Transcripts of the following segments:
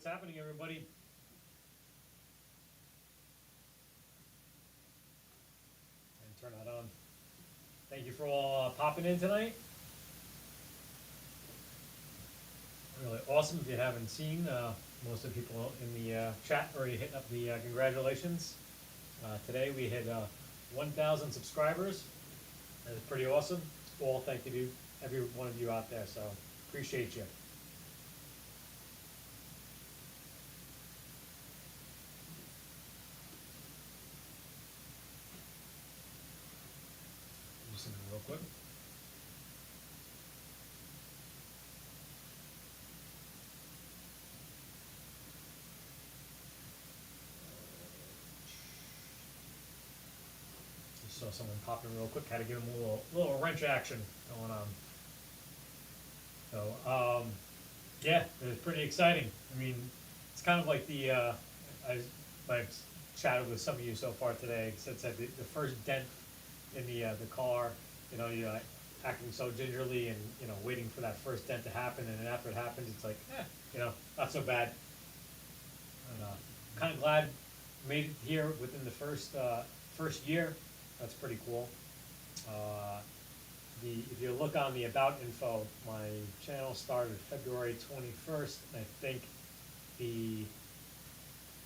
what's happening, everybody? And turn that on. Thank you for all popping in tonight. Really awesome. If you haven't seen, most of the people in the chat already hitting up the congratulations. Today we hit 1,000 subscribers. That's pretty awesome. All thank you to every one of you out there. So appreciate you. Just real quick. Just saw someone popping real quick. Had to give them a little wrench action going on. So yeah, it was pretty exciting. I mean, it's kind of like I've chatted with some of you so far today. Since the first dent in the car, you're like acting so gingerly and waiting for that first dent to happen, and then after it happens, it's like, not so bad. And kind of glad made it here within the first year. That's pretty cool. If you look on the about info, my channel started February 21st, and I think the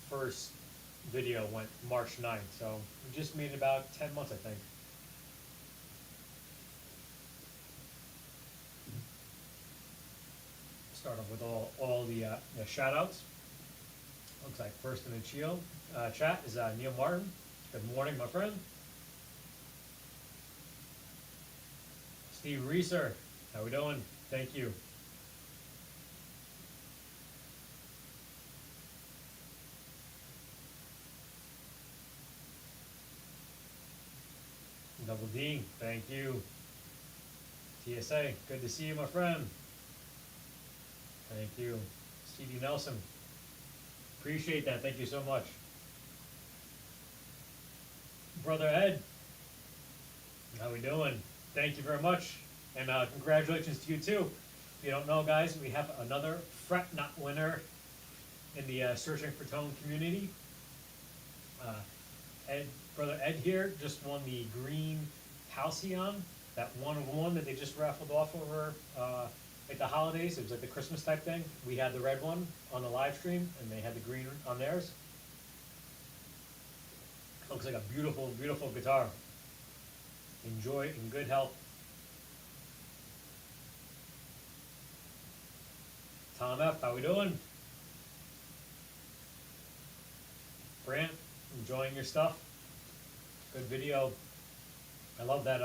first video went March 9th. So we just made about 10 months, I think. Start off with all the shout outs. Looks like first in the chat is Neil Martin. Good morning, my friend. Steve Reeser, how we doing? Thank you. Double D, thank you. TSA, good to see you, my friend. Thank you. Stevie Nelson, appreciate that. Thank you so much. Brother Ed, how we doing? Thank you very much, and congratulations to you too. If you don't know, guys, we have another Fret Not winner in the Searching for Tone community. Brother Ed here just won the green Halcyon, that 1-of-1 that they just raffled off over at the holidays. It was like the Christmas type thing. We had the red one on the live stream, and they had the green on theirs. Looks like a beautiful, beautiful guitar. Enjoy in good health. Tom F, how we doing? Brant, enjoying your stuff? Good video. I love that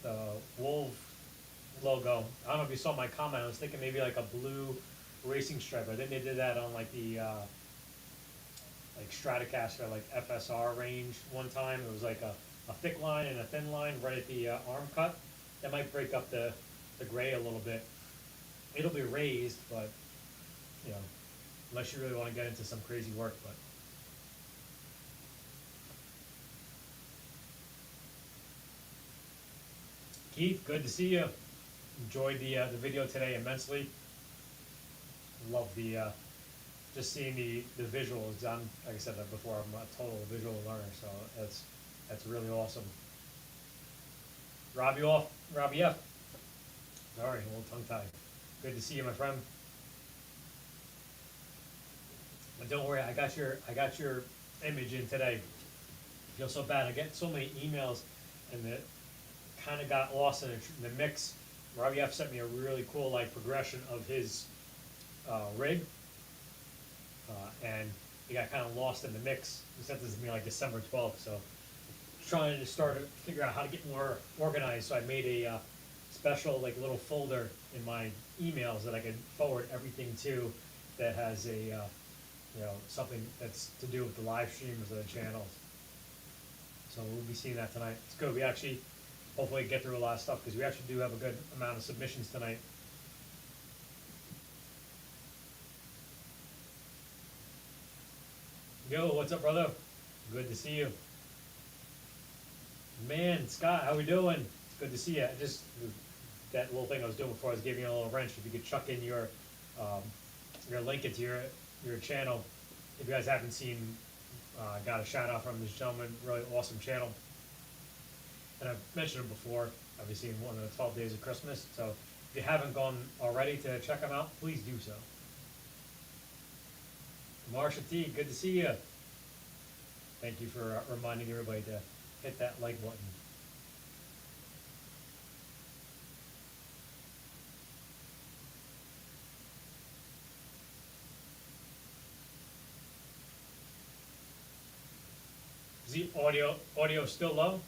the wolf logo. I don't know if you saw my comment. I was thinking maybe like a blue racing stripe. I think they did that on like the like Stratocaster, like FSR range one time. It was like a thick line and a thin line right at the arm cut. That might break up the gray a little bit. It'll be raised, but unless you really want to get into some crazy work. But Keith, good to see you. Enjoyed the video today immensely. Love the just seeing the visuals. Like I said before, I'm a total visual learner, so that's really awesome. Robbie F. Sorry, a little tongue tied. Good to see you, my friend. But don't worry, I got your image in today. I feel so bad. I get so many emails, and it kind of got lost in the mix. Robbie F sent me a really cool progression of his rig, and he got kind of lost in the mix. He sent this to me December 12th, so trying to figure out how to get more organized. So I made a special little folder in my emails that I could forward everything to, that has a something that's to do with the live streams of the channels. So we'll be seeing that tonight. It's good. We actually hopefully get through a lot of stuff, because we actually do have a good amount of submissions tonight. Yo, what's up, brother? Good to see you. Man, Scott, how we doing? It's good to see you. That little thing I was doing before, I was giving you a little wrench. If you could chuck in your Your link it to your channel. If you guys haven't seen, got a shout out from this gentleman, really awesome channel. And I've mentioned him before, obviously in one of the 12 days of Christmas. So if you haven't gone already to check him out, please do so. Marsha T, good to see you. Thank you for reminding everybody to hit that like button. Is the audio still low?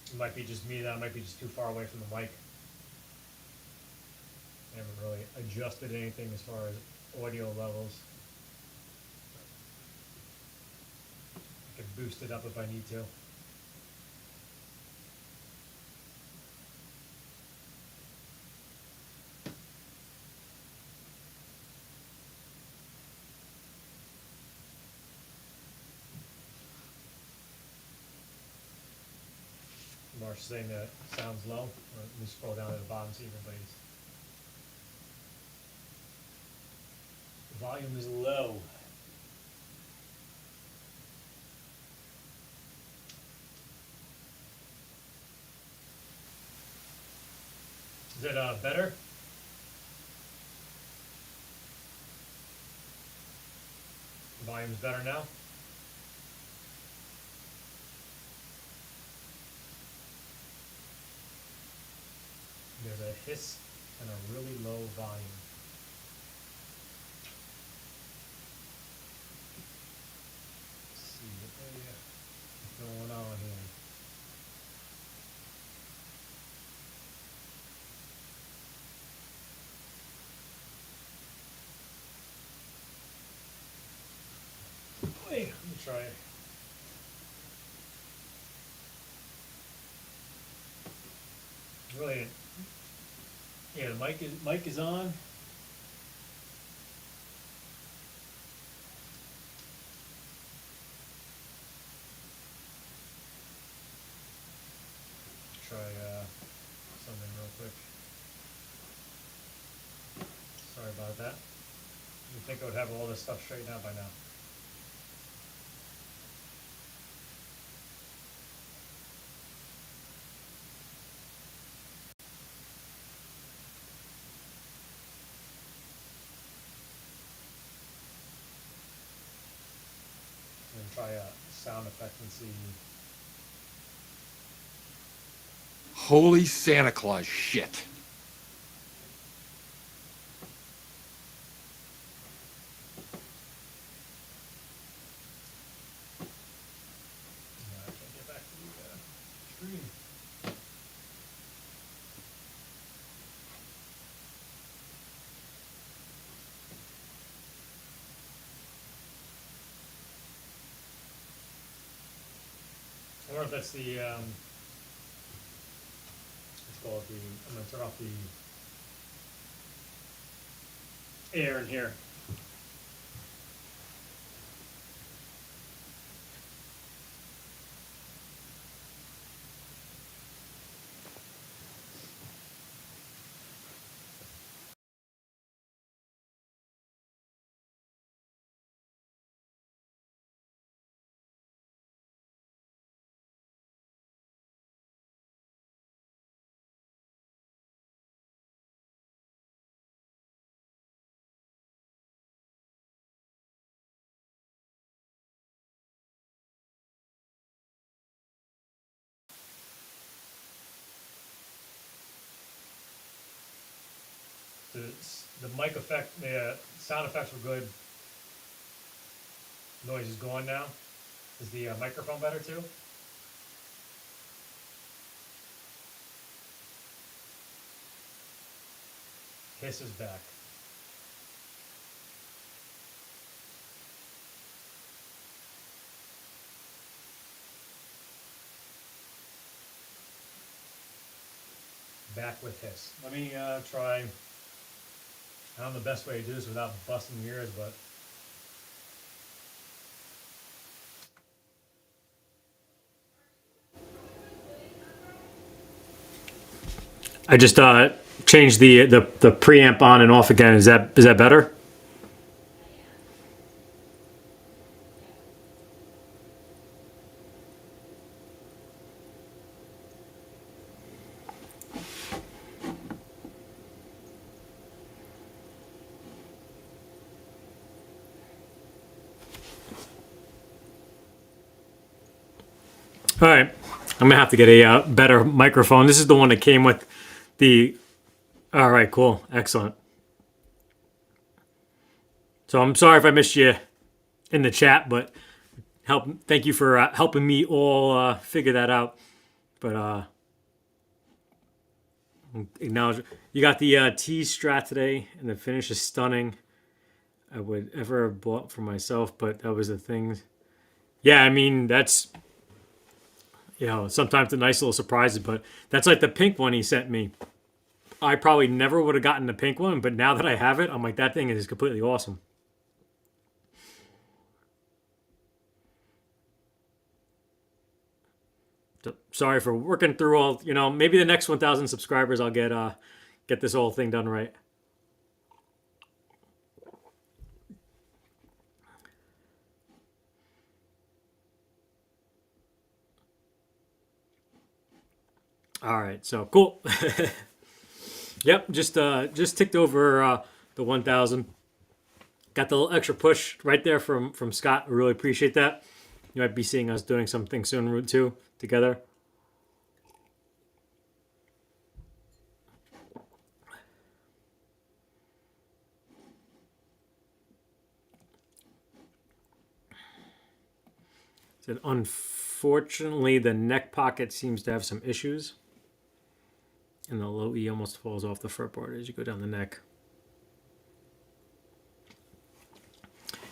It might be just me, that I might be just too far away from the mic. I haven't really adjusted anything as far as audio levels. I can boost it up if I need to. Marsh saying that sounds low. Let me scroll down to the bottom, see if everybody's. The volume is low. Is it better? The volume's better now? There's a hiss and a really low volume. Let's see what's going on here. Wait, let me try it. Really, yeah, the mic is on. Try something real quick. Sorry about that. You'd think I would have all this stuff straightened out by now. And try a sound effect and see. Holy Santa Claus shit. No, I can't get back to the screen. I wonder if that's the, let's call it the, I'm gonna turn off the air in here. The mic effect, the sound effects were good. Noise is gone now. Is the microphone better too? Hiss is back. Back with hiss. Let me try. I don't know the best way to do this without busting your ears, but I just changed the preamp on and off again. Is that better? All right, I'm gonna have to get a better microphone. This is the one that came with the. All right, cool, excellent. So I'm sorry if I missed you in the chat, but thank you for helping me all figure that out. But acknowledge you got the T Strat today, and the finish is stunning. I would ever have bought for myself, but that was the thing. Yeah, I mean that's sometimes the nice little surprises, but that's like the pink one he sent me. I probably never would have gotten the pink one, but now that I have it, I'm like, that thing is completely awesome. So, sorry for working through all. Maybe the next 1,000 subscribers, I'll get this whole thing done right. All right, so cool. Yep, just ticked over the 1,000. Got the little extra push right there from Scott. I really appreciate that. You might be seeing us doing something soon, Route 2, together. Said, unfortunately, the neck pocket seems to have some issues. And the low E almost falls off the fretboard as you go down the neck.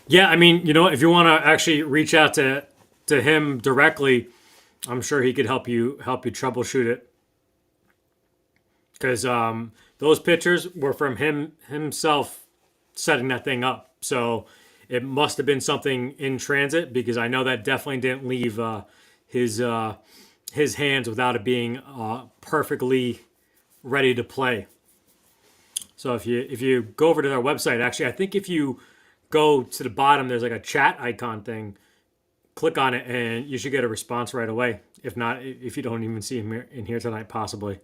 Yeah, I mean, if you want to actually reach out to him directly, I'm sure he could help you troubleshoot it. Because those pictures were from himself setting that thing up. So it must have been something in transit, because I know that definitely didn't leave his hands without it being perfectly ready to play. So if you go over to their website, actually, I think if you go to the bottom, there's like a chat icon thing. Click on it, and you should get a response right away. If not, if you don't even see him in here tonight, possibly.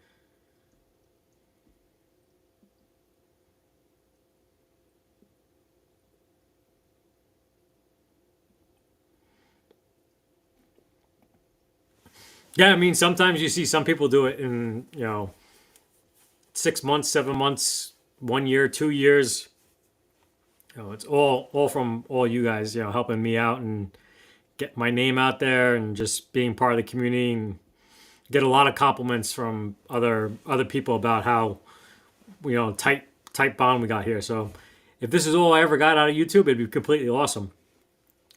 Yeah, I mean, sometimes you see some people do it in 6 months, 7 months, 1 year, 2 years. It's all from all you guys, helping me out and get my name out there and just being part of the community, and get a lot of compliments from other people about how tight bond we got here. So if this is all I ever got out of YouTube, it'd be completely awesome.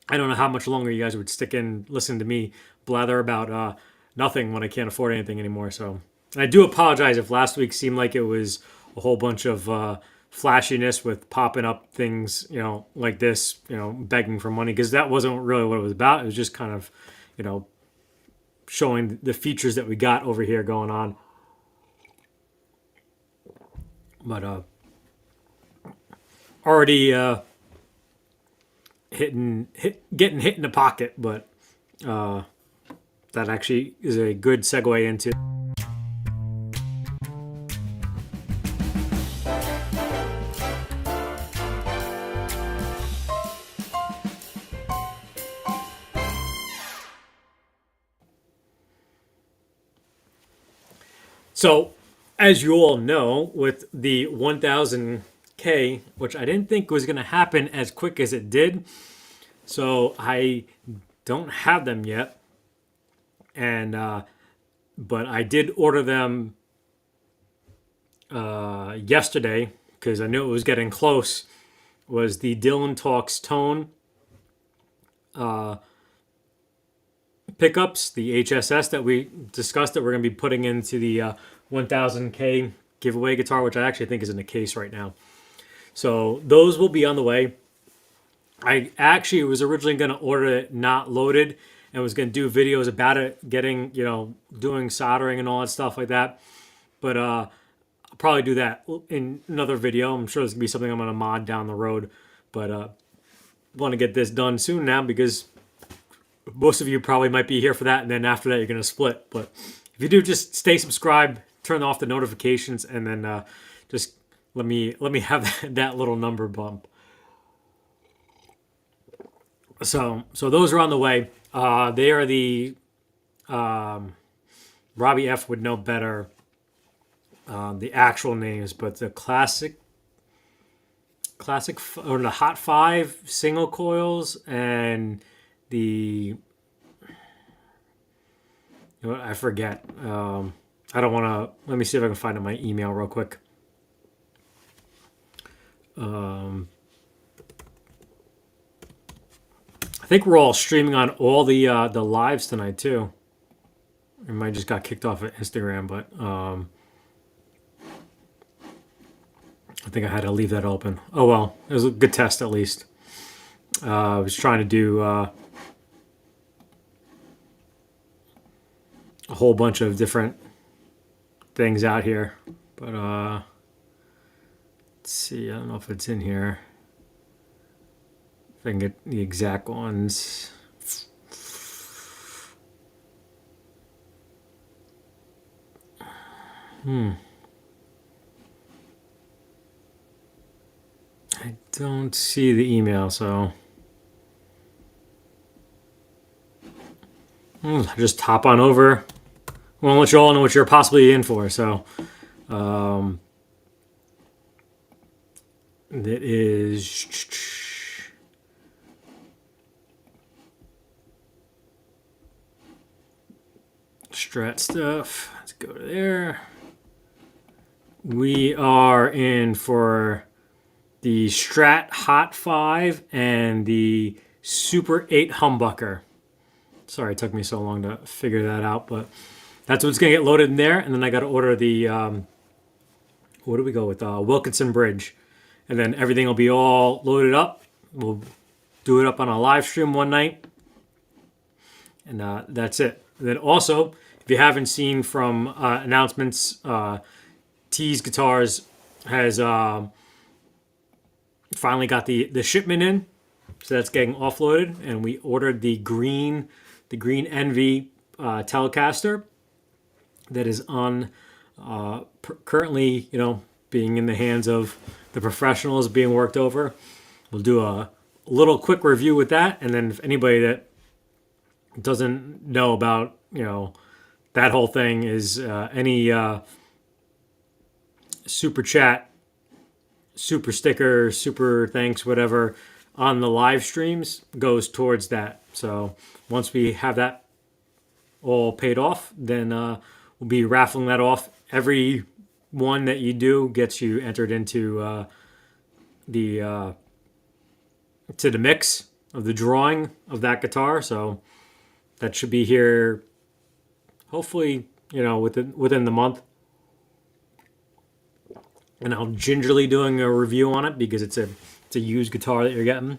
I don't know how much longer you guys would stick in listening to me blather about nothing when I can't afford anything anymore. So, and I do apologize if last week seemed like it was a whole bunch of flashiness with popping up things, like this, begging for money, because that wasn't really what it was about. It was just kind of, showing the features that we got over here going on. But already getting hit in the pocket, but that actually is a good segue into. So, as you all know, with the 1,000K, which I didn't think was going to happen as quick as it did, so I don't have them yet, and but I did order them yesterday because I knew it was getting close. Was the Dylan Talks Tone pickups, the HSS that we discussed that we're going to be putting into the 1000K giveaway guitar, which I actually think is in the case right now. So those will be on the way. I actually was originally going to order it not loaded and was going to do videos about it, getting, doing soldering and all that stuff like that. But I'll probably do that in another video. I'm sure there's gonna be something I'm gonna mod down the road, but want to get this done soon now because most of you probably might be here for that, and then after that you're gonna split. But if you do, just stay subscribed, turn off the notifications, and then just let me have that little number bump. So those are on the way. They are the Robbie F would know better the actual names, but the classic or the Hot 5 single coils and the I forget. I don't want to. Let me see if I can find it in my email real quick. I think we're all streaming on all the lives tonight too. I might just got kicked off of Instagram, but I think I had to leave that open. Oh well, it was a good test at least. I was trying to do a whole bunch of different things out here, but let's see. I don't know if it's in here. If I can get the exact ones. I don't see the email, so just hop on over. I want to let you all know what you're possibly in for. So it is Strat stuff. Let's go to there. We are in for the Strat Hot 5 and the Super 8 Humbucker. Sorry it took me so long to figure that out, but that's what's going to get loaded in there. And then I got to order the, what do we go with? Wilkinson Bridge. And then everything will be all loaded up. We'll do it up on a live stream one night. And that's it. And then also, if you haven't seen from announcements, T's Guitars has finally got the shipment in. So that's getting offloaded. And we ordered the green Envy Telecaster that is on currently, being in the hands of the professionals, being worked over. We'll do a little quick review with that, and then if anybody that doesn't know about that whole thing is any super chat, super sticker, super thanks, whatever on the live streams goes towards that. So once we have that all paid off, then we'll be raffling that off. Every one that you do gets you entered into the mix of the drawing of that guitar. So that should be here, hopefully, within the month. And I'll gingerly doing a review on it because it's a used guitar that you're getting.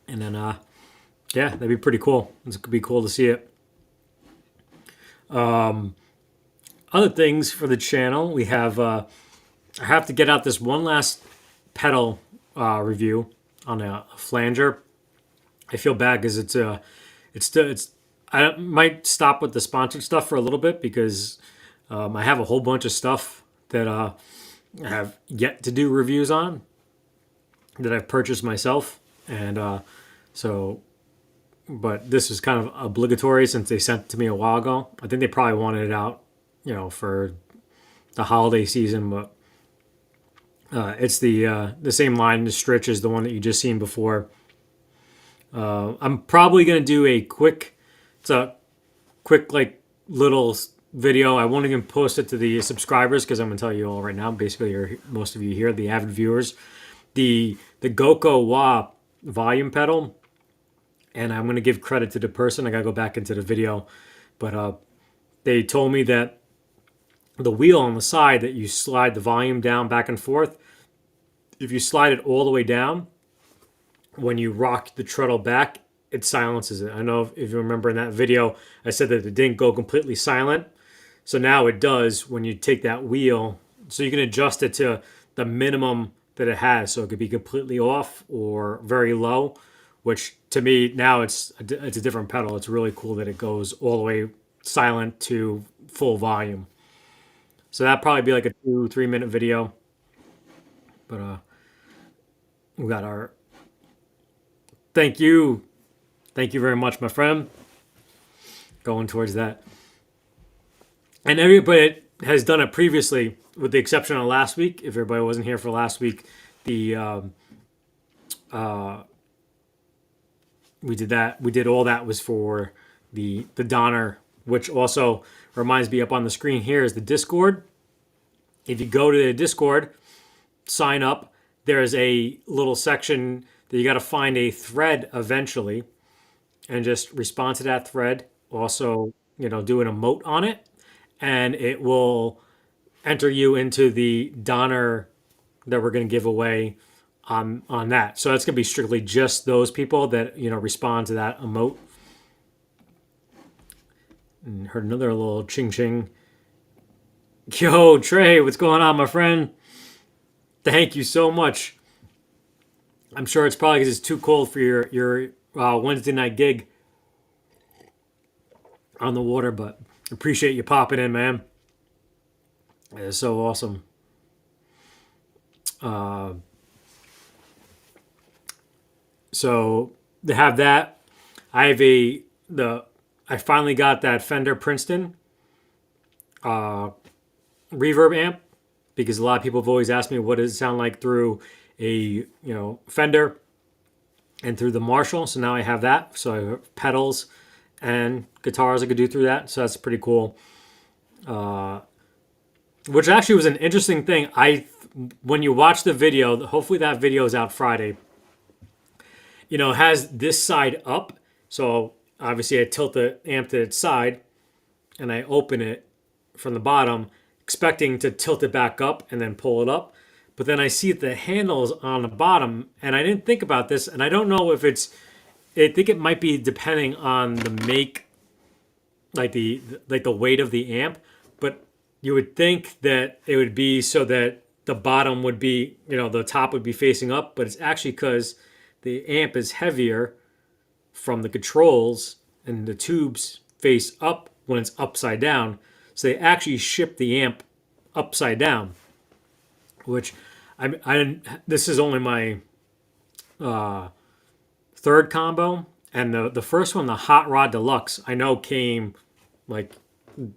And then yeah, that'd be pretty cool. It could be cool to see it. Other things for the channel, we have I have to get out this one last pedal review on a flanger. I feel bad because I might stop with the sponsored stuff for a little bit because I have a whole bunch of stuff that I have yet to do reviews on that I've purchased myself, and but this is kind of obligatory since they sent it to me a while ago. I think they probably wanted it out, for the holiday season, but it's the same line, the Stritch as the one that you just seen before. I'm probably gonna do a quick little video. I won't even post it to the subscribers because I'm gonna tell you all right now. Basically, most of you here, the avid viewers, the Goko Wah volume pedal, and I'm gonna give credit to the person. I gotta go back into the video, but they told me that the wheel on the side that you slide the volume down back and forth, if you slide it all the way down, when you rock the treadle back, it silences it. I know if you remember in that video, I said that it didn't go completely silent. So now it does when you take that wheel so you can adjust it to the minimum that it has, so it could be completely off or very low. Which to me now it's a different pedal. It's really cool that it goes all the way silent to full volume. So that'd probably be like a 2 3 minute video. But we got our thank you, thank you very much, my friend. Going towards that, and everybody has done it previously, with the exception of last week. If everybody wasn't here for last week, the we did that. We did all that was for the Donner, which also reminds me, up on the screen here is the Discord. If you go to the Discord, sign up. There's a little section that you got to find a thread eventually, and just respond to that thread. Also, do an emote on it, and it will enter you into the Donner that we're going to give away on that. So that's going to be strictly just those people that respond to that emote. And heard another little ching ching. Yo, Trey, what's going on, my friend? Thank you so much. I'm sure it's probably because it's too cold for your Wednesday night gig on the water, but appreciate you popping in, man. It's so awesome. So to have that, I finally got that Fender Princeton reverb amp, because a lot of people have always asked me what does it sound like through a Fender and through the Marshall. So now I have that. So I have pedals and guitars I could do through that. So that's pretty cool. Which actually was an interesting thing. When you watch the video, hopefully that video is out Friday. Has this side up. So obviously I tilt the amp to its side and I open it from the bottom, expecting to tilt it back up and then pull it up. But then I see the handles on the bottom, and I didn't think about this, and I don't know if I think it might be depending on the make, like the weight of the amp, but you would think that it would be so that the bottom would be, the top would be facing up, but it's actually because the amp is heavier from the controls and the tubes face up when it's upside down. So they actually ship the amp upside down, which this is only my third combo, and the first one, the Hot Rod Deluxe, I know came like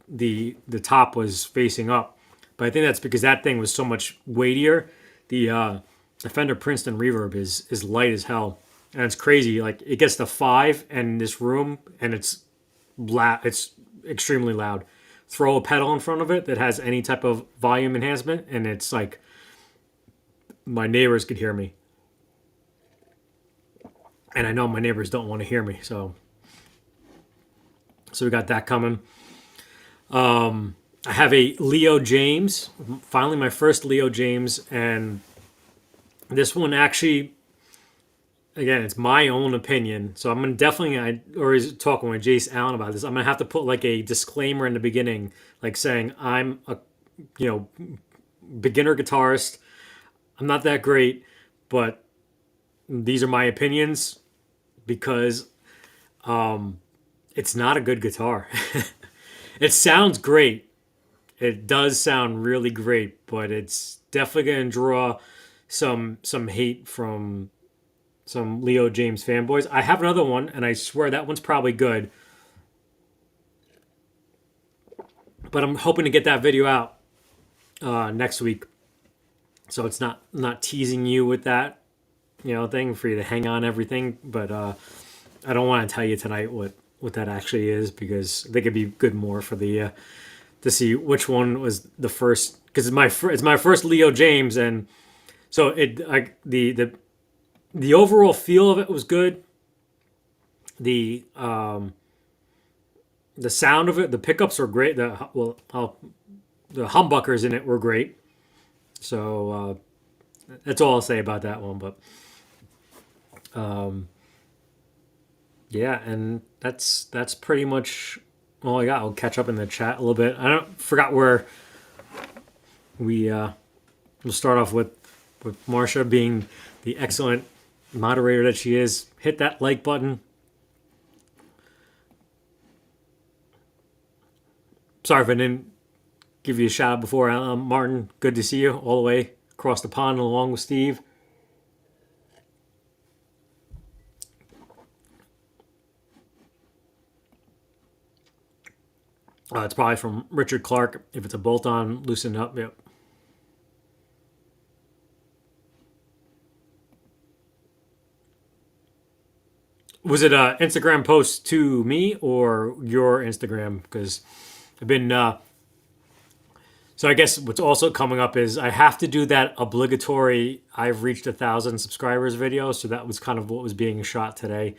the top was facing up, but I think that's because that thing was so much weightier. The Fender Princeton reverb is light as hell, and it's crazy. Like it gets to 5 in this room, and it's loud. It's extremely loud. Throw a pedal in front of it that has any type of volume enhancement, and it's like my neighbors could hear me. And I know my neighbors don't want to hear me, so we got that coming. I have a Leo James, finally my first Leo James, and this one actually, again, it's my own opinion, so I'm gonna definitely, I already talking with Jace Allen about this. I'm gonna have to put like a disclaimer in the beginning, like saying I'm a beginner guitarist. I'm not that great, but these are my opinions, because it's not a good guitar. It sounds great. It does sound really great, but it's definitely gonna draw some hate from some Leo James fanboys. I have another one, and I swear that one's probably good. But I'm hoping to get that video out next week, so it's not teasing you with that thing for you to hang on everything. But I don't want to tell you tonight what that actually is, because they could be good more for the to see which one was the first, because it's my first Leo James, and so the overall feel of it was good. The sound of it, the pickups were great. The humbuckers in it were great. So that's all I'll say about that one. But yeah, and that's pretty much all I got. I'll catch up in the chat a little bit. I forgot where we'll start off with Marsha being the excellent moderator that she is. Hit that like button. Sorry if I didn't give you a shout out before. Martin, good to see you all the way across the pond along with Steve. It's probably from Richard Clark. If it's a bolt on, loosen up. Yep. Was it an Instagram post to me or your Instagram? Because I've been. So I guess what's also coming up is I have to do that obligatory I've reached 1,000 subscribers video. So that was kind of what was being shot today.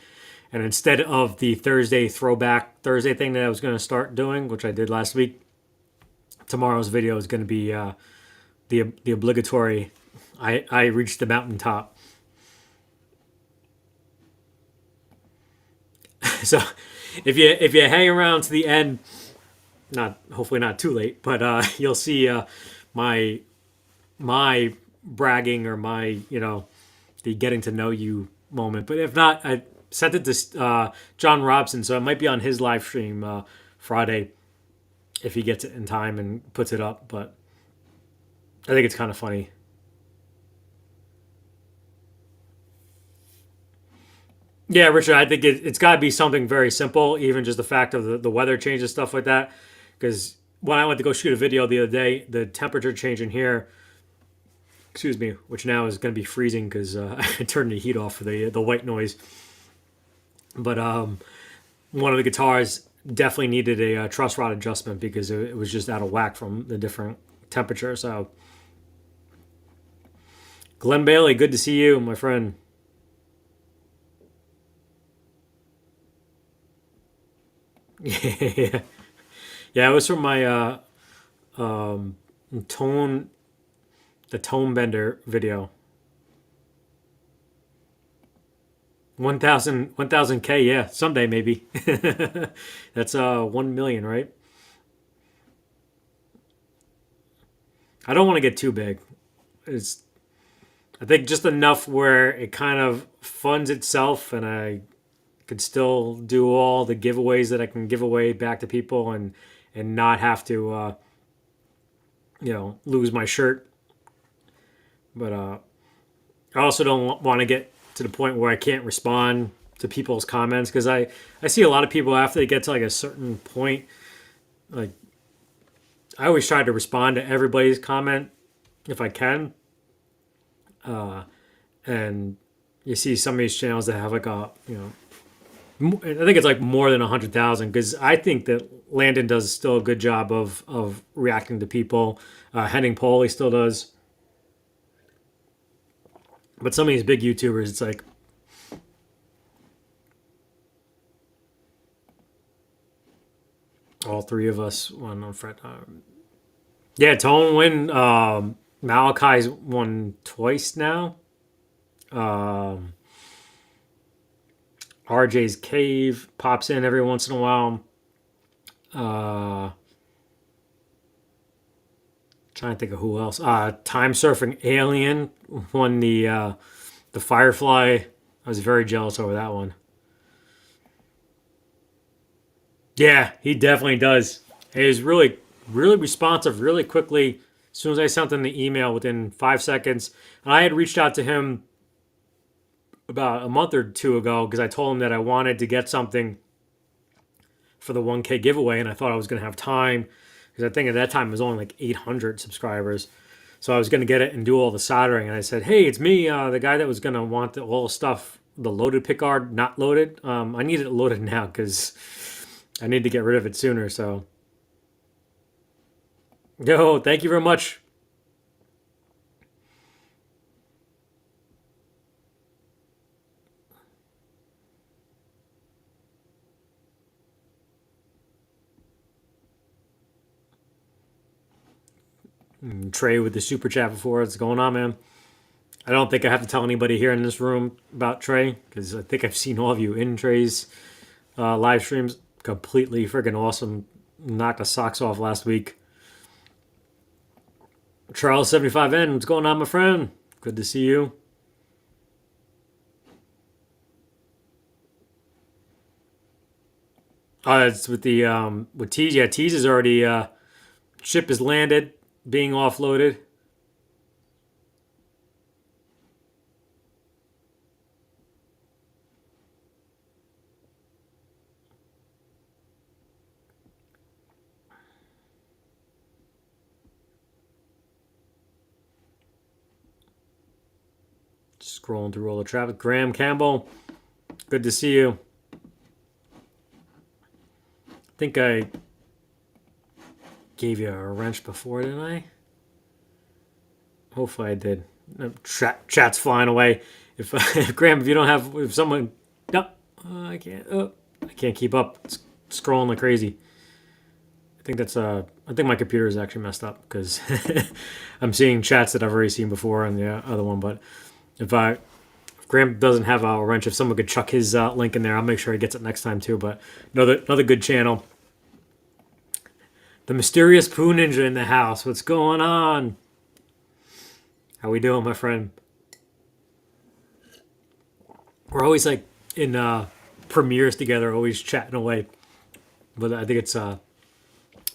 And instead of the Thursday throwback Thursday thing that I was going to start doing, which I did last week, tomorrow's video is going to be the obligatory I reached the mountaintop. So if you hang around to the end, not hopefully not too late, but you'll see my bragging or my the getting to know you moment. But if not, I sent it to John Robson, so it might be on his live stream Friday if he gets it in time and puts it up. But I think it's kind of funny. Yeah, Richard, I think it's got to be something very simple, even just the fact of the weather change and stuff like that. Because when I went to go shoot a video the other day, the temperature change in here, excuse me, which now is going to be freezing because I turned the heat off for the white noise. But one of the guitars definitely needed a truss rod adjustment because it was just out of whack from the different temperature. So, Glenn Bailey, good to see you, my friend. Yeah, yeah, it was from my tone, the tone bender video. 1,000K, yeah, someday maybe. That's 1 million, right? I don't want to get too big. It's I think just enough where it kind of funds itself, and I could still do all the giveaways that I can give away back to people, and not have to lose my shirt. But I also don't want to get to the point where I can't respond to people's comments, because I see a lot of people after they get to like a certain point, like I always try to respond to everybody's comment if I can. And you see some of these channels that have like I think it's like more than 100,000, because I think that Landon does still a good job of reacting to people. Henning Pauly still does. But some of these big YouTubers, it's like, all three of us won on Fred. Yeah, Tone win. Malachi's won twice now. RJ's Cave pops in every once in a while. Trying to think of who else. Time Surfing Alien won the Firefly. I was very jealous over that one. Yeah, he definitely does. He was really, really responsive, really quickly. As soon as I sent him the email, within 5 seconds, and I had reached out to him about a month or two ago because I told him that I wanted to get something for the 1K giveaway, and I thought I was going to have time, because I think at that time it was only like 800 subscribers. So I was going to get it and do all the soldering, and I said, "Hey, it's me, the guy that was going to want all the stuff, the loaded pickguard, not loaded. I need it loaded now because I need to get rid of it sooner." So, yo, thank you very much. Trey with the super chat before. What's going on, man? I don't think I have to tell anybody here in this room about Trey, because I think I've seen all of you in Trey's live streams. Completely freaking awesome. Knocked the socks off last week. Charles 75N, what's going on, my friend? Good to see you. It's with the with Tease. Yeah, Tease is already ship is landed, being offloaded. Scrolling through all the traffic. Graham Campbell, good to see you. I think I gave you a wrench before, didn't I? Hopefully I did. Chat's flying away. If, if Graham, if you don't have, if someone, no, I can't. I can't keep up. It's scrolling like crazy. I think that's I think my computer is actually messed up because I'm seeing chats that I've already seen before on the other one. But if Graham doesn't have a wrench, if someone could chuck his link in there, I'll make sure he gets it next time too. But another good channel. The mysterious Poo Ninja in the house. What's going on? How we doing, my friend? We're always like in premieres together, always chatting away. But I think it's the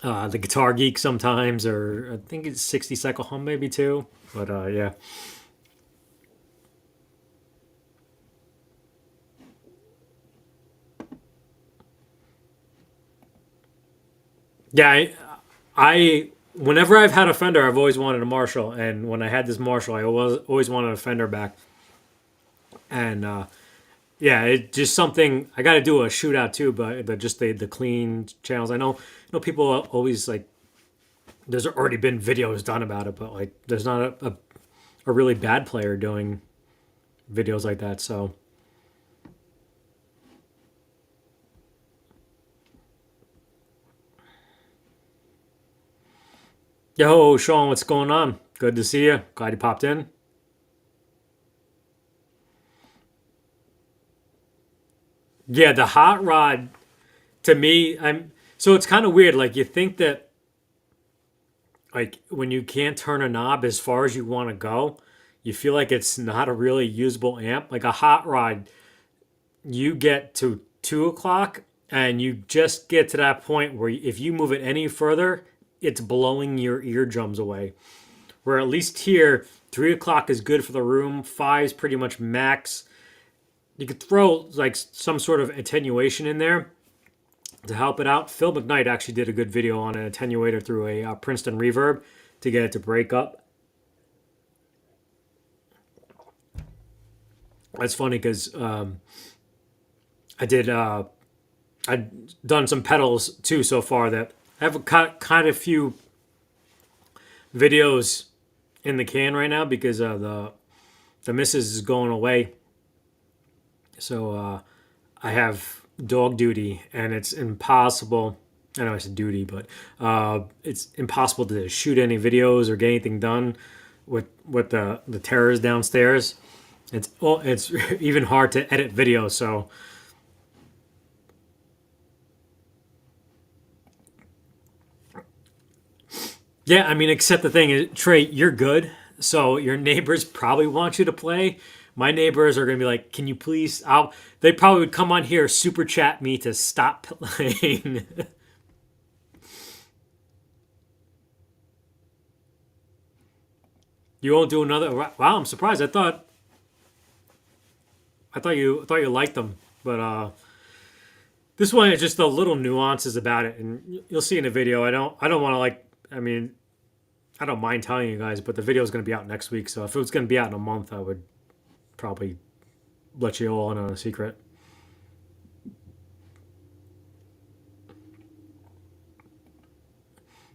Guitar Geek sometimes, or I think it's 60 Cycle Hum maybe too. But yeah. Yeah, I whenever I've had a Fender, I've always wanted a Marshall, and when I had this Marshall, I always wanted a Fender back. And yeah, it's just something I got to do a shootout too, but just the clean channels. I know people always like. There's already been videos done about it, but like there's not a really bad player doing videos like that. So yo, Sean, what's going on? Good to see you. Glad you popped in. Yeah, the hot rod to me, I'm so it's kind of weird. Like you think that like when you can't turn a knob as far as you want to go, you feel like it's not a really usable amp. Like a hot rod, you get to 2 o'clock and you just get to that point where if you move it any further, it's blowing your eardrums away. Where at least here, 3 o'clock is good for the room. Five is pretty much max. You could throw like some sort of attenuation in there to help it out. Phil McKnight actually did a good video on an attenuator through a Princeton reverb to get it to break up. That's funny because I did I've done some pedals too so far that I have kind of few videos in the can right now because the missus is going away. So I have dog duty, and it's impossible. I know I said duty, but it's impossible to shoot any videos or get anything done with the terrors downstairs. It's even hard to edit videos. So yeah, I mean, except the thing is, Trey, you're good. So your neighbors probably want you to play. My neighbors are gonna be like, "Can you please?" They probably would come on here, super chat me to stop playing. You won't do another. Wow, I'm surprised. I thought you liked them, but this one is just the little nuances about it, and you'll see in the video. I don't want to like. I mean, I don't mind telling you guys, but the video is going to be out next week. So if it was going to be out in a month, I would probably let you all in on a secret.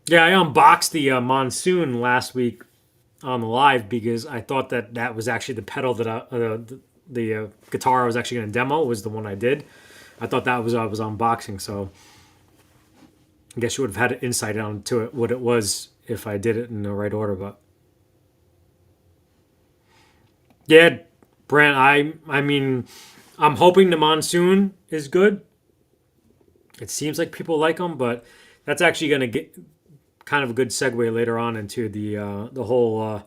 Yeah, I unboxed the Monsoon last week on the live because I thought that was actually the pedal that the guitar I was actually going to demo was the one I did. I thought that was what I was unboxing, so I guess you would have had insight onto it what it was if I did it in the right order. But yeah, Brent, I mean, I'm hoping the Monsoon is good. It seems like people like them, but that's actually going to kind of a good segue later on into the whole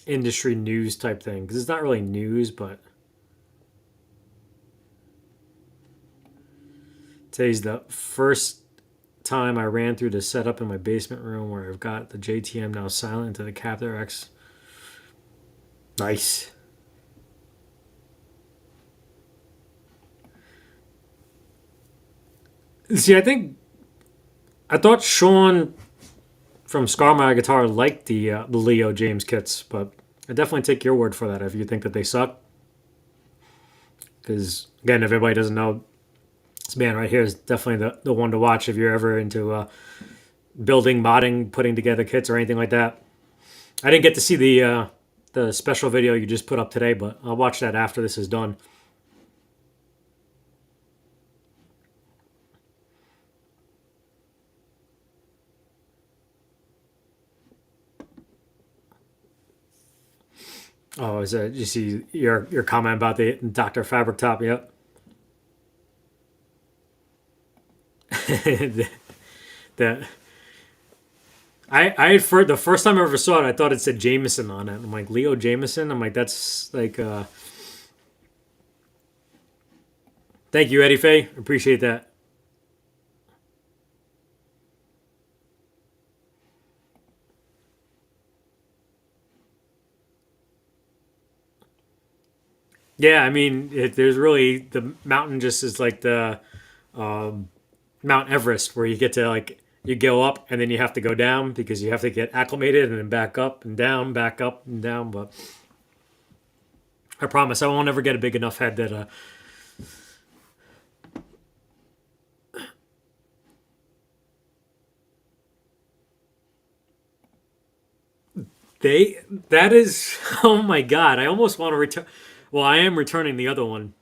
industry news type thing, because it's not really news, but today's the first time I ran through the setup in my basement room where I've got the JTM now silent to the Captor X. Nice. See, I thought Sean from Scarmire Guitar liked the Leo James kits, but I definitely take your word for that if you think that they suck. Because again, if everybody doesn't know, this band right here is definitely the one to watch if you're ever into building, modding, putting together kits or anything like that. I didn't get to see the special video you just put up today, but I'll watch that after this is done. Oh, is that you see your comment about the Dr. Fabric Top? Yep. the I had the first time I ever saw it, I thought it said Jameson on it. I'm like, Leo Jameson. I'm like, that's like. Thank you, Eddie Faye. Appreciate that. Yeah, I mean, there's really the mountain just is like the Mount Everest, where you get to like you go up and then you have to go down because you have to get acclimated and then back up and down, back up and down. But I promise I won't ever get a big enough head that that is oh my god, I almost want to return. Well, I am returning the other one,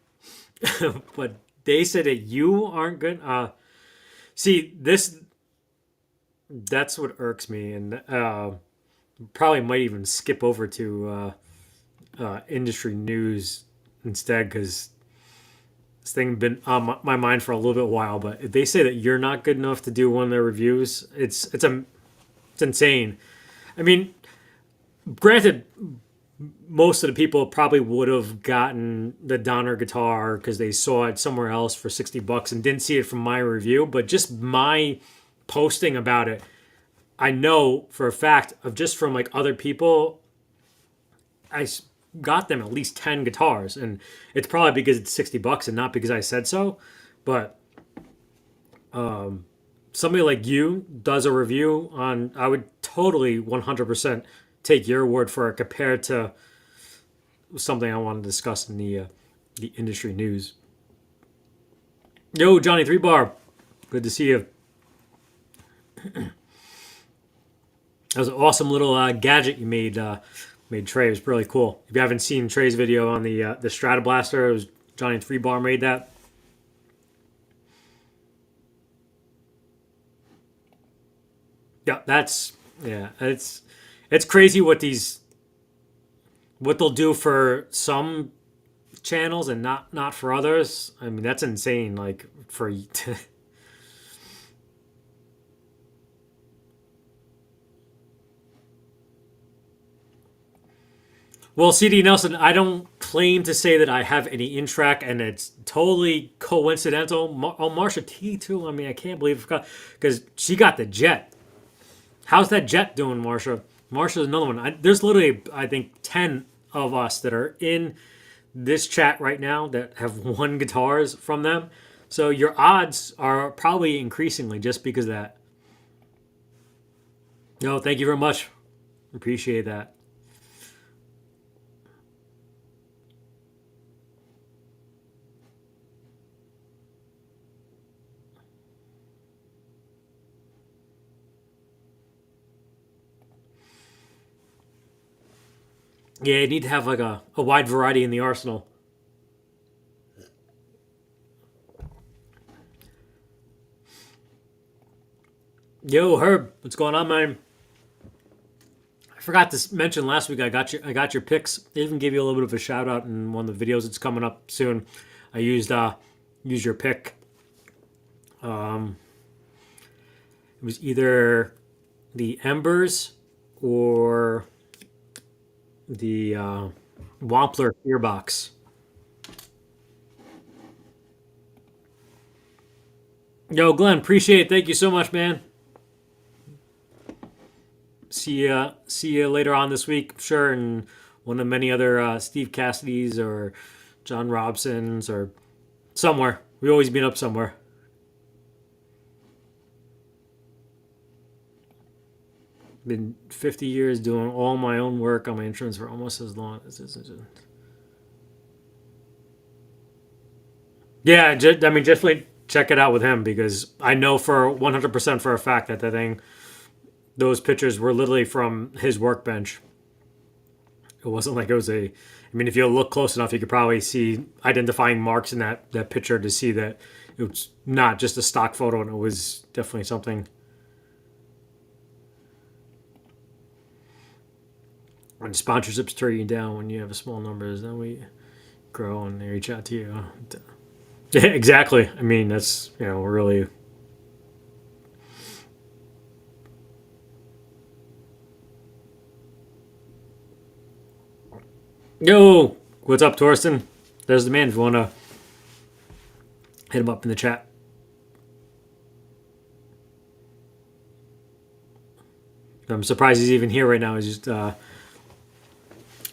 but they said that you aren't good. See this. That's what irks me, and probably might even skip over to industry news instead because this thing been on my mind for a little bit while. But if they say that you're not good enough to do one of their reviews, it's insane. I mean, granted, most of the people probably would have gotten the Donner guitar because they saw it somewhere else for $60 and didn't see it from my review. But just my posting about it, I know for a fact of just from like other people, I got them at least 10 guitars, and it's probably because it's $60 and not because I said so. But somebody like you does a review on, I would totally 100% take your word for it compared to something I want to discuss in the industry news. Yo, Johnny 3 Bar, good to see you. That was an awesome little gadget you made Trey. It was really cool. If you haven't seen Trey's video on the Stratoblaster, it was Johnny 3 Bar made that. Yeah, it's crazy what they'll do for some channels and not for others. I mean, that's insane. Like for well, CD Nelson, I don't claim to say that I have any in track, and it's totally coincidental. Marsha T too. I mean, I can't believe because she got the Jet. How's that Jet doing, Marsha? Marsha's another one. There's literally, I think, 10 of us that are in this chat right now that have won guitars from them. So your odds are probably increasingly just because of that. No, thank you very much. Appreciate that. Yeah, you need to have like a wide variety in the arsenal. Yo, Herb, what's going on, man? I forgot to mention last week. I got your picks. I even gave you a little bit of a shout out in one of the videos that's coming up soon. I used your pick. It was either the Embers or the Wampler Gearbox. Yo, Glenn, appreciate it. Thank you so much, man. See you later on this week, I'm sure, and one of many other Steve Cassidy's or John Robson's or somewhere. We always meet up somewhere. Been 50 years doing all my own work on my insurance for almost as long as this. Yeah, I mean, definitely check it out with him because I know for 100% for a fact that those pictures were literally from his workbench. It wasn't like it was a. I mean, if you look close enough, you could probably see identifying marks in that picture to see that it was not just a stock photo, and it was definitely something. When sponsorships turn you down when you have a small numbers, then we grow and they reach out to you. Yeah, exactly. I mean, that's really. Yo, what's up, Torsten? There's the man. If you want to hit him up in the chat. I'm surprised he's even here right now. He's just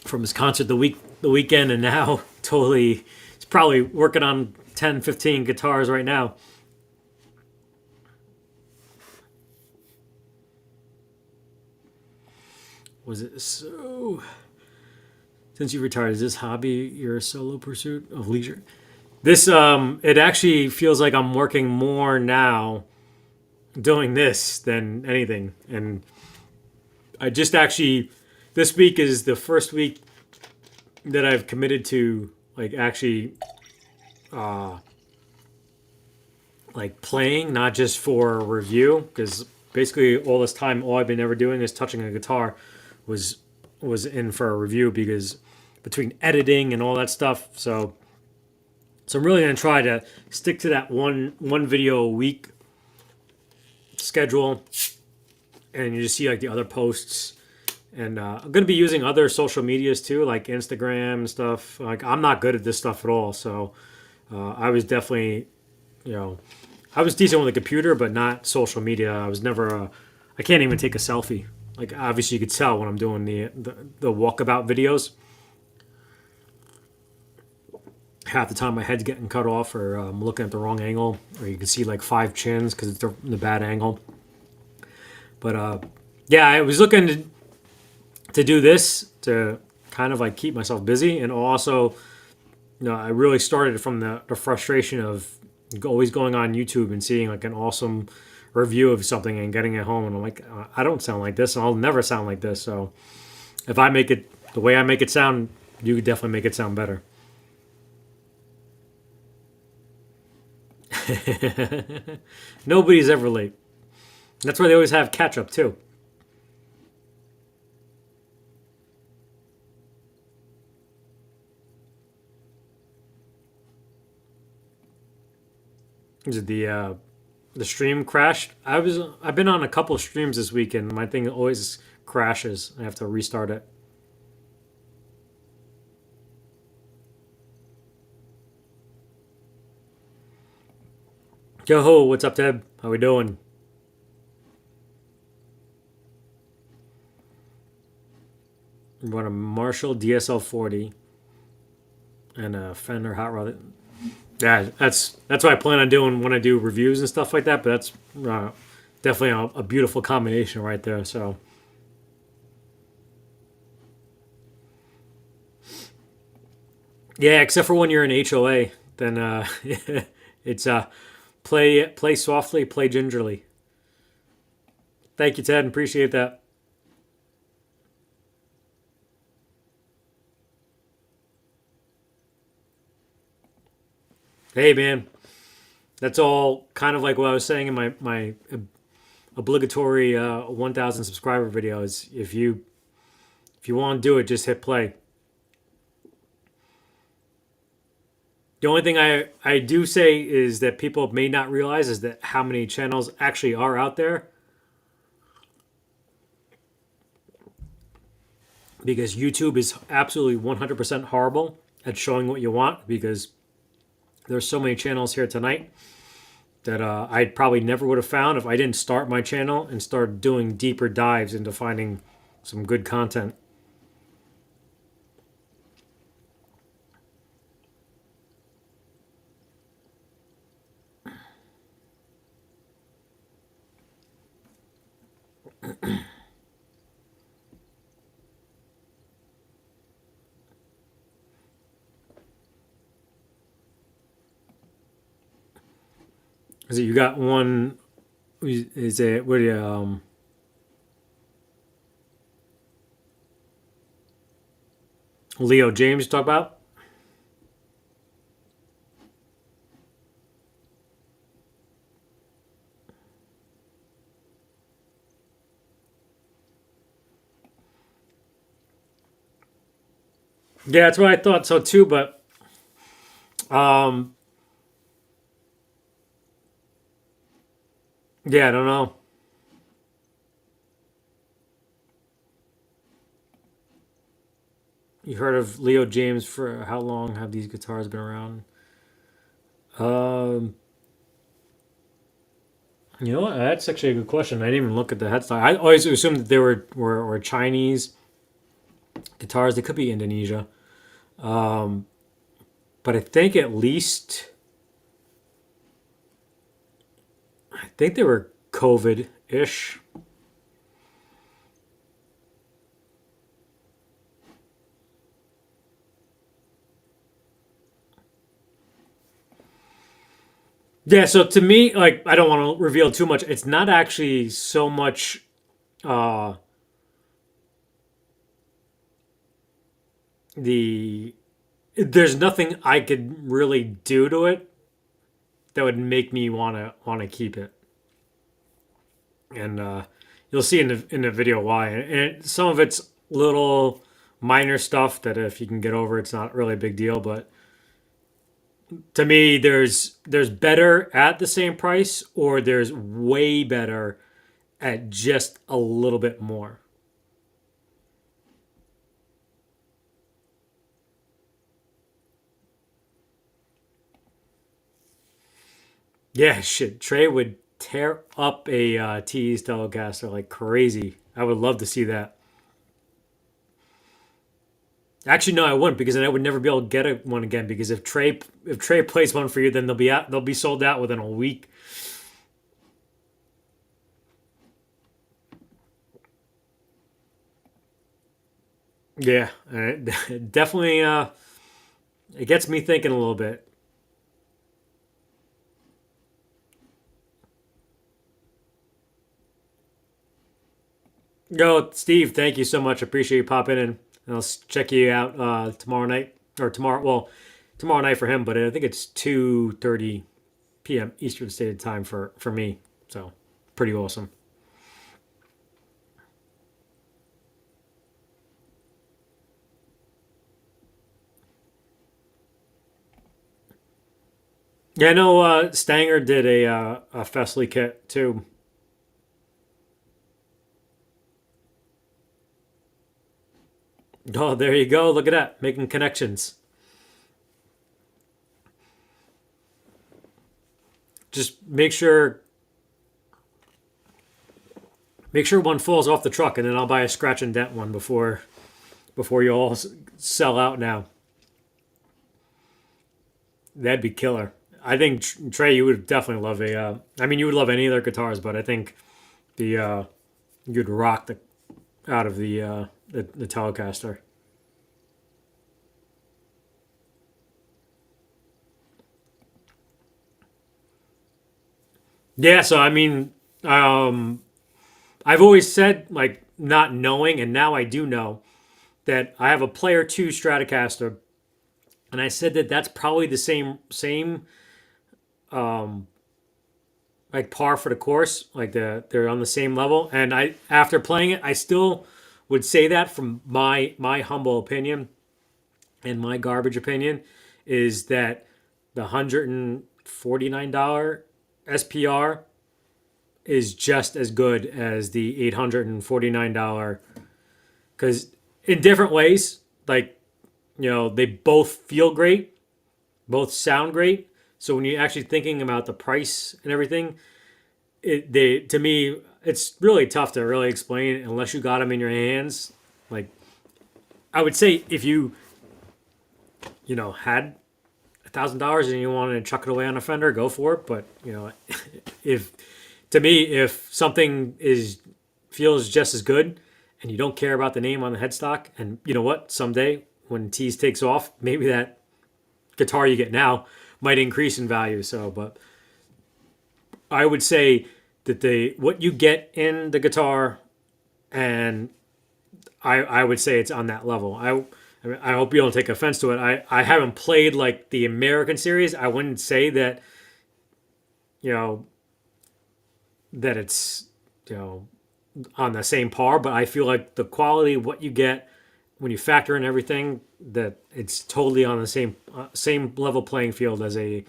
from his concert the weekend, and now totally he's probably working on 10, 15 guitars right now. Was it so? Since you retired, is this hobby your solo pursuit of leisure? This it actually feels like I'm working more now doing this than anything, and I just actually this week is the first week that I've committed to like actually like playing, not just for review, because basically all this time all I've been ever doing is touching a guitar was in for a review because between editing and all that stuff. So I'm really gonna try to stick to that one video a week schedule, and you just see like the other posts. And I'm gonna be using other social medias too, like Instagram and stuff. Like I'm not good at this stuff at all, so I was definitely, I was decent with a computer, but not social media. I was never. I can't even take a selfie. Like obviously you could tell when I'm doing the walkabout videos. Half the time my head's getting cut off, or I'm looking at the wrong angle, or you can see like 5 chins because it's the bad angle. But yeah, I was looking to do this to kind of like keep myself busy, and also, I really started from the frustration of always going on YouTube and seeing like an awesome review of something and getting it home, and I'm like, I don't sound like this, and I'll never sound like this. So if I make it the way I make it sound, you could definitely make it sound better. Nobody's ever late. That's why they always have catch up too. Is it the stream crashed? I've been on a couple of streams this weekend. My thing always crashes. I have to restart it. Yo ho, what's up, Ted? How we doing? We want a Marshall DSL 40 and a Fender Hot Rod. Yeah, that's what I plan on doing when I do reviews and stuff like that. But that's definitely a beautiful combination right there. So yeah, except for when you're in HOA, then it's play softly, play gingerly. Thank you, Ted. Appreciate that. Hey, man. That's all kind of like what I was saying in my obligatory 1,000 subscriber videos. If you want to do it, just hit play. The only thing I do say is that people may not realize is that how many channels actually are out there. because YouTube is absolutely 100% horrible at showing what you want, because there's so many channels here tonight that I probably never would have found if I didn't start my channel and start doing deeper dives into finding some good content. So you got one? Is it what do you Leo James talk about? Yeah, that's what I thought so too. But um, yeah, I don't know. You heard of Leo James? For how long have these guitars been around? Um, you know what? That's actually a good question. I didn't even look at the headstock. I always assumed that they were Chinese guitars. They could be Indonesia, but I think at least I think they were COVID ish. Yeah, so to me, like I don't want to reveal too much. It's not actually so much uh the there's nothing I could really do to it that would make me want to keep it. And you'll see in the video why. And some of it's little minor stuff that if you can get over, it's not really a big deal, but to me there's better at the same price, or there's way better at just a little bit more. Yeah, shit. Trey would tear up a Tease Telecaster like crazy. I would love to see that. Actually, no, I wouldn't, because then I would never be able to get one again. Because if Trey plays one for you, then they'll be sold out within a week. Yeah, it definitely it gets me thinking a little bit. Yo, Steve, thank you so much. Appreciate you popping in. And I'll check you out tomorrow night or tomorrow. Well, tomorrow night for him, but I think it's 2:30 p.m. Eastern Standard Time for me. So pretty awesome. Yeah, I know Stanger did a Festly kit too. Oh, there you go. Look at that, making connections. Just make sure one falls off the truck, and then I'll buy a scratch and dent one before you all sell out. Now that'd be killer. I think Trey, you would definitely love a. I mean, you would love any of their guitars, but I think the you'd rock the out of the Telecaster. Yeah, so I mean, I've always said, like, not knowing, and now I do know that I have a Player Two Stratocaster, and I said that that's probably the same like par for the course, like they're on the same level. And I after playing it, I still would say that from my humble opinion and my garbage opinion is that the $149 SPR is just as good as the $849, because in different ways. Like, they both feel great, both sound great. So when you're actually thinking about the price and everything, to me, it's really tough to really explain unless you got them in your hands. Like, I would say if you had $1,000 and you wanted to chuck it away on a Fender, go for it. But if to me, if something feels just as good, and you don't care about the name on the headstock, and you know what, someday when Tease takes off, maybe that guitar you get now might increase in value. So, but I would say that what you get in the guitar, and I would say it's on that level. I hope you don't take offense to it. I haven't played like the American series. I wouldn't say that that it's on the same par, but I feel like the quality of what you get when you factor in everything, that it's totally on the same level playing field as a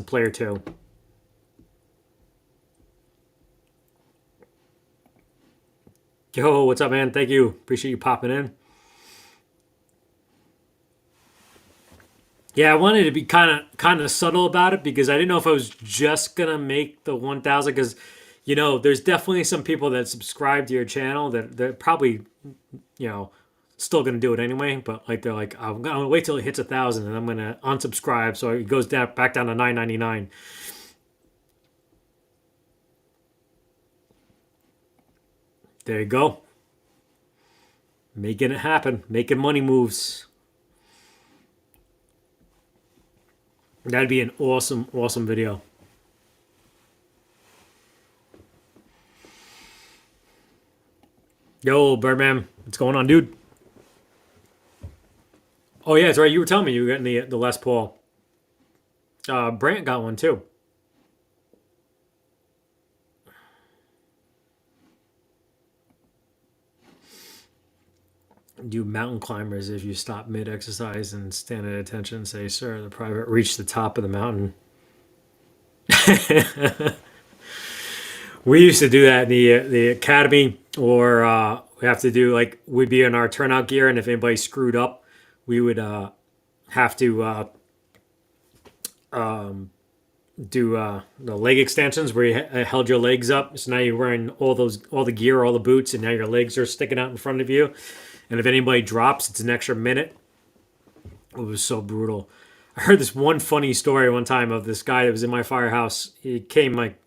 player too. Yo, what's up, man? Thank you. Appreciate you popping in. Yeah, I wanted to be kind of subtle about it because I didn't know if I was just gonna make the 1,000, because there's definitely some people that subscribe to your channel that they're probably still gonna do it anyway, but like they're like, I'm gonna wait till it hits 1,000 and I'm gonna unsubscribe so it goes back down to $9.99. There you go. Making it happen, making money moves. That'd be an awesome, awesome video. Yo, Birdman, what's going on, dude? Oh yeah, that's right. You were telling me you were getting the Les Paul. Brant got one too. Do mountain climbers, if you stop mid-exercise and stand at attention, say, "Sir, the private reached the top of the mountain." We used to do that in the academy, or we have to do, like, we'd be in our turnout gear, and if anybody screwed up, we would have to do the leg extensions where you held your legs up. So now you're wearing all the gear, all the boots, and now your legs are sticking out in front of you. And if anybody drops, it's an extra minute. It was so brutal. I heard this one funny story one time of this guy that was in my firehouse. He came like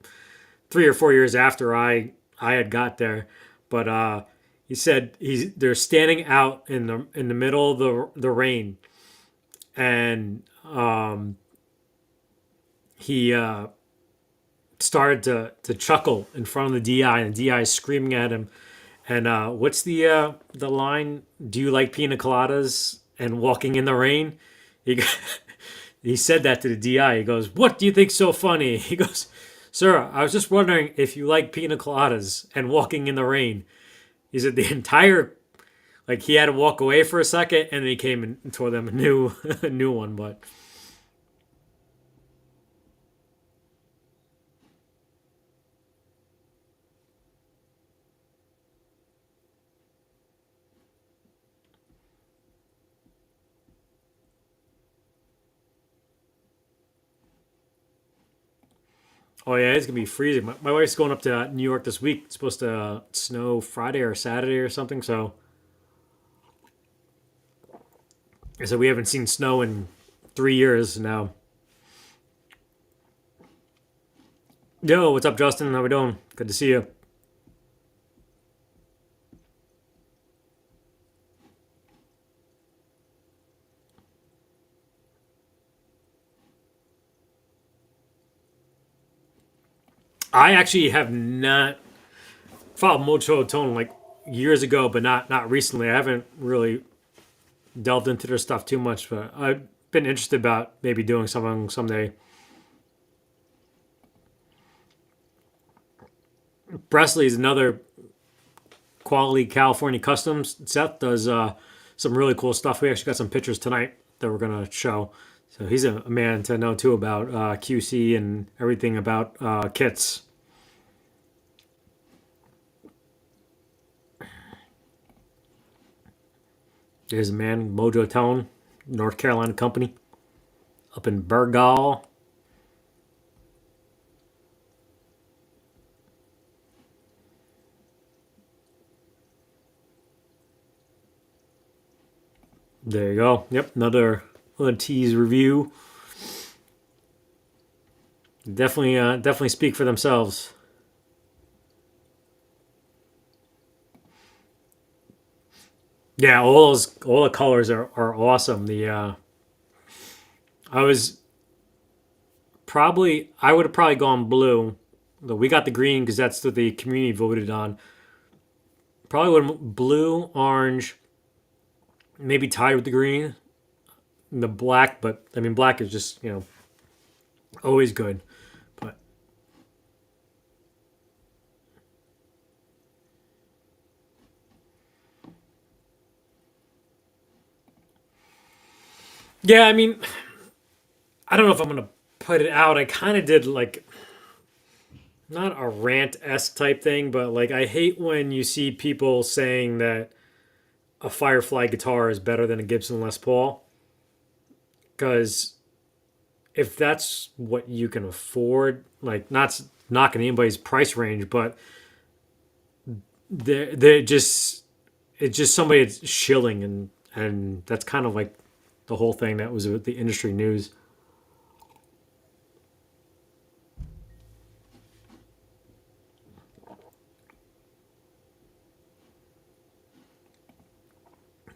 3 or 4 years after I had got there, but he said they're standing out in the middle of the rain, and he started to chuckle in front of the DI, and the DI is screaming at him. And what's the line? Do you like pina coladas and walking in the rain? He he said that to the DI. He goes, "What do you think's so funny?" He goes, "Sir, I was just wondering if you like pina coladas and walking in the rain." He said the entire, like, he had to walk away for a second, and then he came and tore them a new one. But oh yeah, it's gonna be freezing. My wife's going up to New York this week. It's supposed to snow Friday or Saturday or something. So I said we haven't seen snow in 3 years now. Yo, what's up, Justin? How we doing? Good to see you. I actually have not followed Mojo Tone like years ago, but not recently. I haven't really delved into their stuff too much, but I've been interested about maybe doing something someday. Presley is another quality California customs. Seth does some really cool stuff. We actually got some pictures tonight that we're gonna show. So he's a man to know too about QC and everything about kits. There's a man, Mojo Tone, North Carolina company, up in Burgal. There you go. Yep, another tease review. Definitely speak for themselves. Yeah, all the colors are awesome. I was I would have probably gone blue. Though we got the green because that's what the community voted on. Probably would have blue, orange, maybe tied with the green, and the black. But I mean, black is just always good. But yeah, I mean, I don't know if I'm gonna put it out. I kind of did like not a rant esque type thing, but like I hate when you see people saying that a Firefly guitar is better than a Gibson Les Paul because if that's what you can afford, like not knocking anybody's price range, but they're just it's just somebody that's shilling and that's kind of like the whole thing that was with the industry news.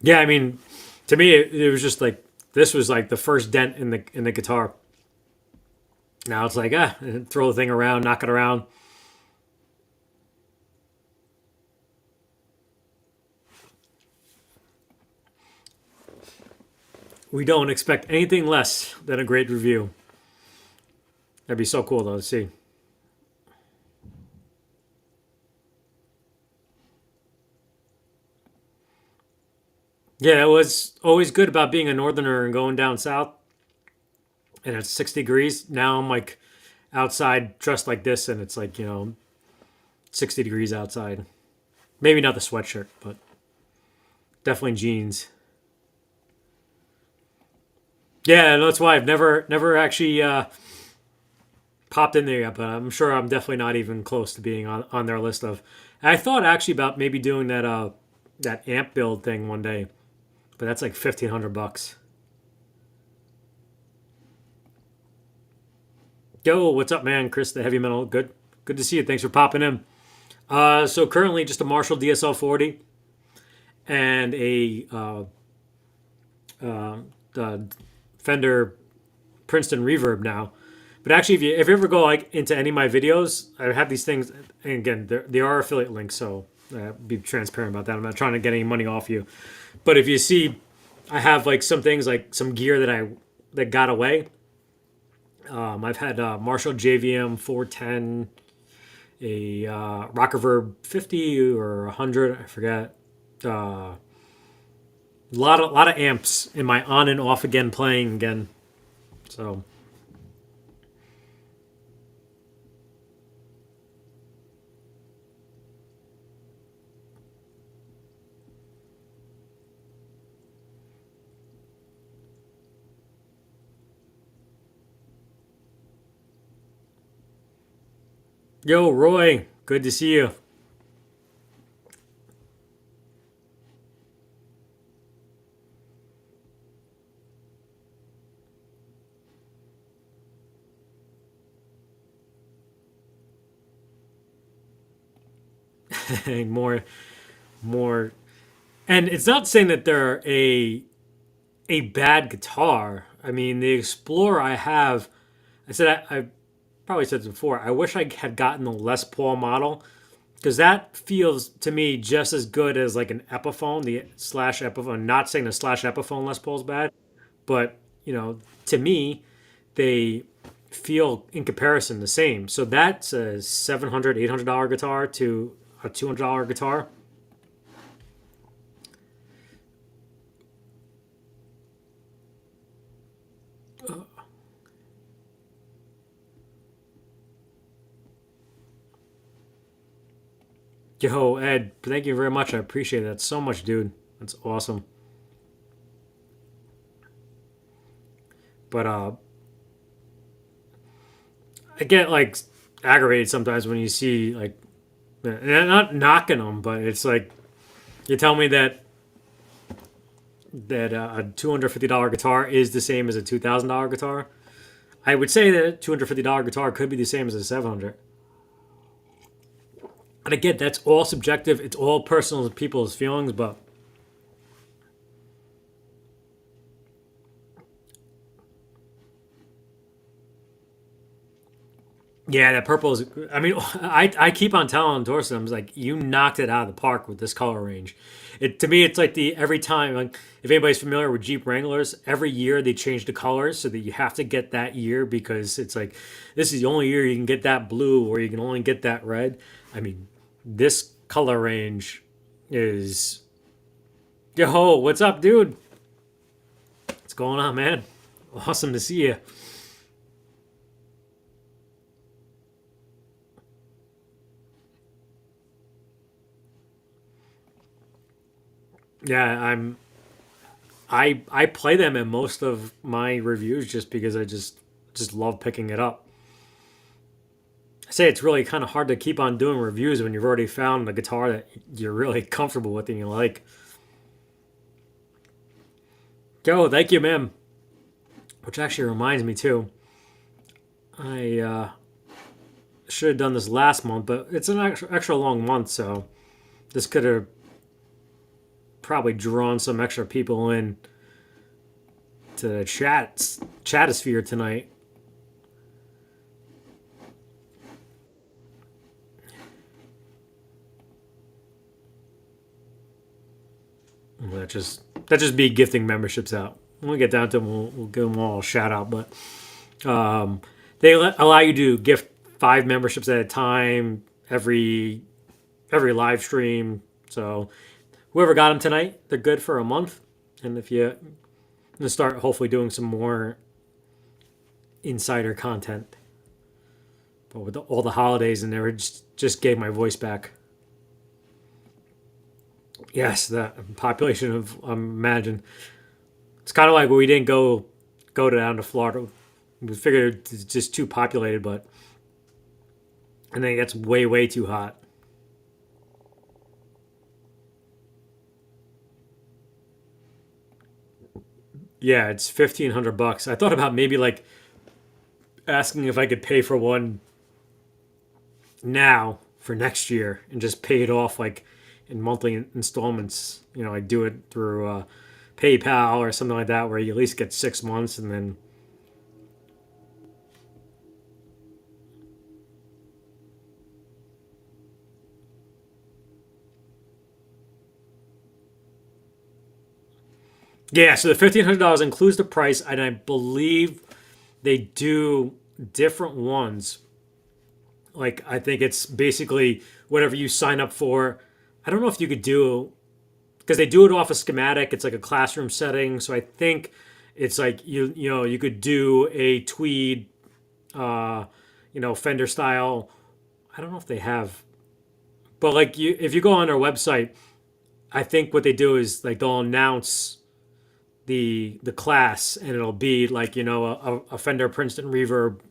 Yeah, I mean, to me it was just like this was like the first dent in the guitar. Now it's like throw the thing around, knock it around. We don't expect anything less than a great review. That'd be so cool though to see. Yeah, it was always good about being a northerner and going down south, and it's 6 degrees. Now I'm like outside dressed like this, and it's like 60 degrees outside. Maybe not the sweatshirt, but definitely jeans. Yeah, that's why I've never actually popped in there yet, but I'm sure I'm definitely not even close to being on their list of. I thought actually about maybe doing that amp build thing one day, but that's like $1,500. Yo, what's up, man? Chris, the heavy metal. Good to see you. Thanks for popping in. So currently just a Marshall DSL 40 and a Fender Princeton Reverb now. But actually, if you ever go like into any of my videos, I have these things, and again, they are affiliate links, so be transparent about that. I'm not trying to get any money off you, but if you see, I have like some things like some gear that got away. I've had Marshall JVM 410, a Rockerverb 50 or 100, I forget. A lot of amps in my on and off again playing again. So yo, Roy, good to see you. more more and it's not saying that they're a bad guitar. I mean, the Explorer I have, I probably said this before. I wish I had gotten the Les Paul model because that feels to me just as good as like an Epiphone, the slash Epiphone. Not saying the slash Epiphone Les Paul's bad, but to me, they feel in comparison the same. So that's a $700 $800 guitar to a $200 guitar. Yo, Ed, thank you very much. I appreciate that so much, dude. That's awesome. But I get like aggravated sometimes when you see like, and I'm not knocking them, but it's like you tell me that a $250 guitar is the same as a $2,000 guitar. I would say that a $250 guitar could be the same as a 700. And again, that's all subjective. It's all personal to people's feelings, but yeah, that purple is. I mean, I keep on telling Dorset, I'm like, you knocked it out of the park with this color range. It to me, it's like the every time. Like, if anybody's familiar with Jeep Wranglers, every year they change the colors so that you have to get that year because it's like this is the only year you can get that blue or you can only get that red. I mean, this color range is. Yo, what's up, dude? What's going on, man? Awesome to see you. Yeah, I play them in most of my reviews just because I just love picking it up. I say it's really kind of hard to keep on doing reviews when you've already found a guitar that you're really comfortable with and you like. Yo, thank you, man. Which actually reminds me too. I should have done this last month, but it's an extra long month, so this could have probably drawn some extra people in to the chatosphere tonight. That just be gifting memberships out. When we get down to them, we'll give them all a shout out. But they allow you to gift 5 memberships at a time every live stream. So whoever got them tonight, they're good for a month. And if you gonna start hopefully doing some more insider content. But with all the holidays and there, just gave my voice back. Yes, that population of imagine. It's kind of like we didn't go down to Florida. We figured it's just too populated, but and then it gets way too hot. Yeah, it's $1,500. I thought about maybe like asking if I could pay for one now for next year and just pay it off like in monthly installments. You know, I do it through PayPal or something like that, where you at least get 6 months and then. Yeah, so the $1,500 includes the price, and I believe they do different ones. Like I think it's basically whatever you sign up for. I don't know if you could do because they do it off a schematic. It's like a classroom setting, so I think it's like you could do a tweed, uh, Fender style. I don't know if they have, but like if you go on their website, I think what they do is like they'll announce the class and it'll be like a Fender Princeton Reverb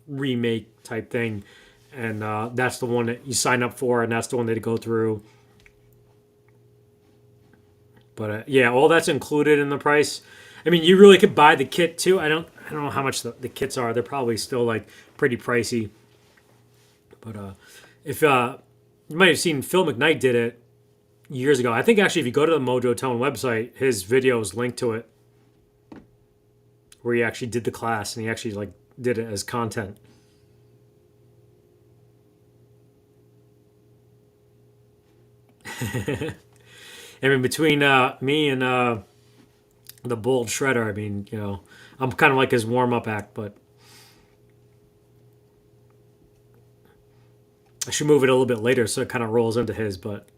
remake type thing, and that's the one that you sign up for, and that's the one that they go through. But yeah, all that's included in the price. I mean, you really could buy the kit too. I don't know how much the kits are. They're probably still like pretty pricey. But if you might have seen Phil McKnight did it years ago. I think actually if you go to the Mojo Tone website, his video is linked to it, where he actually did the class and he actually like did it as content. I mean, between me and the Bold Shredder, I mean, I'm kind of like his warm up act, but I should move it a little bit later so it kind of rolls into his. But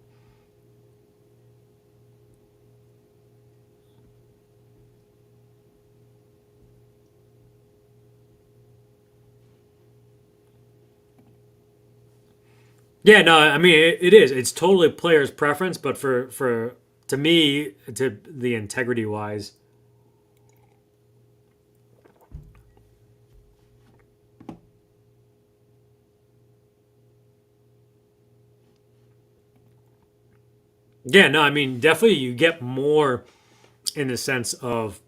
yeah, no, I mean it is. It's totally player's preference, but for to me, to the integrity wise, Yeah, no, I mean, definitely you get more in the sense of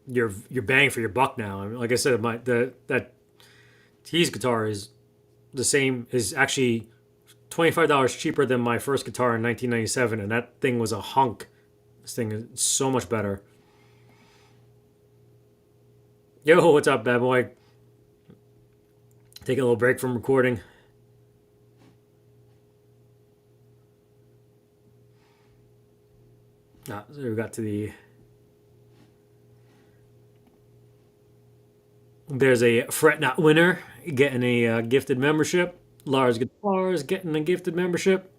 your bang for your buck now. I mean, like I said, my the that T's guitar is the same, is actually $25 cheaper than my first guitar in 1997, and that thing was a hunk. This thing is so much better. Yo, what's up, bad boy? Take a little break from recording. So we got to the. There's a Fret Not winner getting a gifted membership. Lars Guitars getting a gifted membership.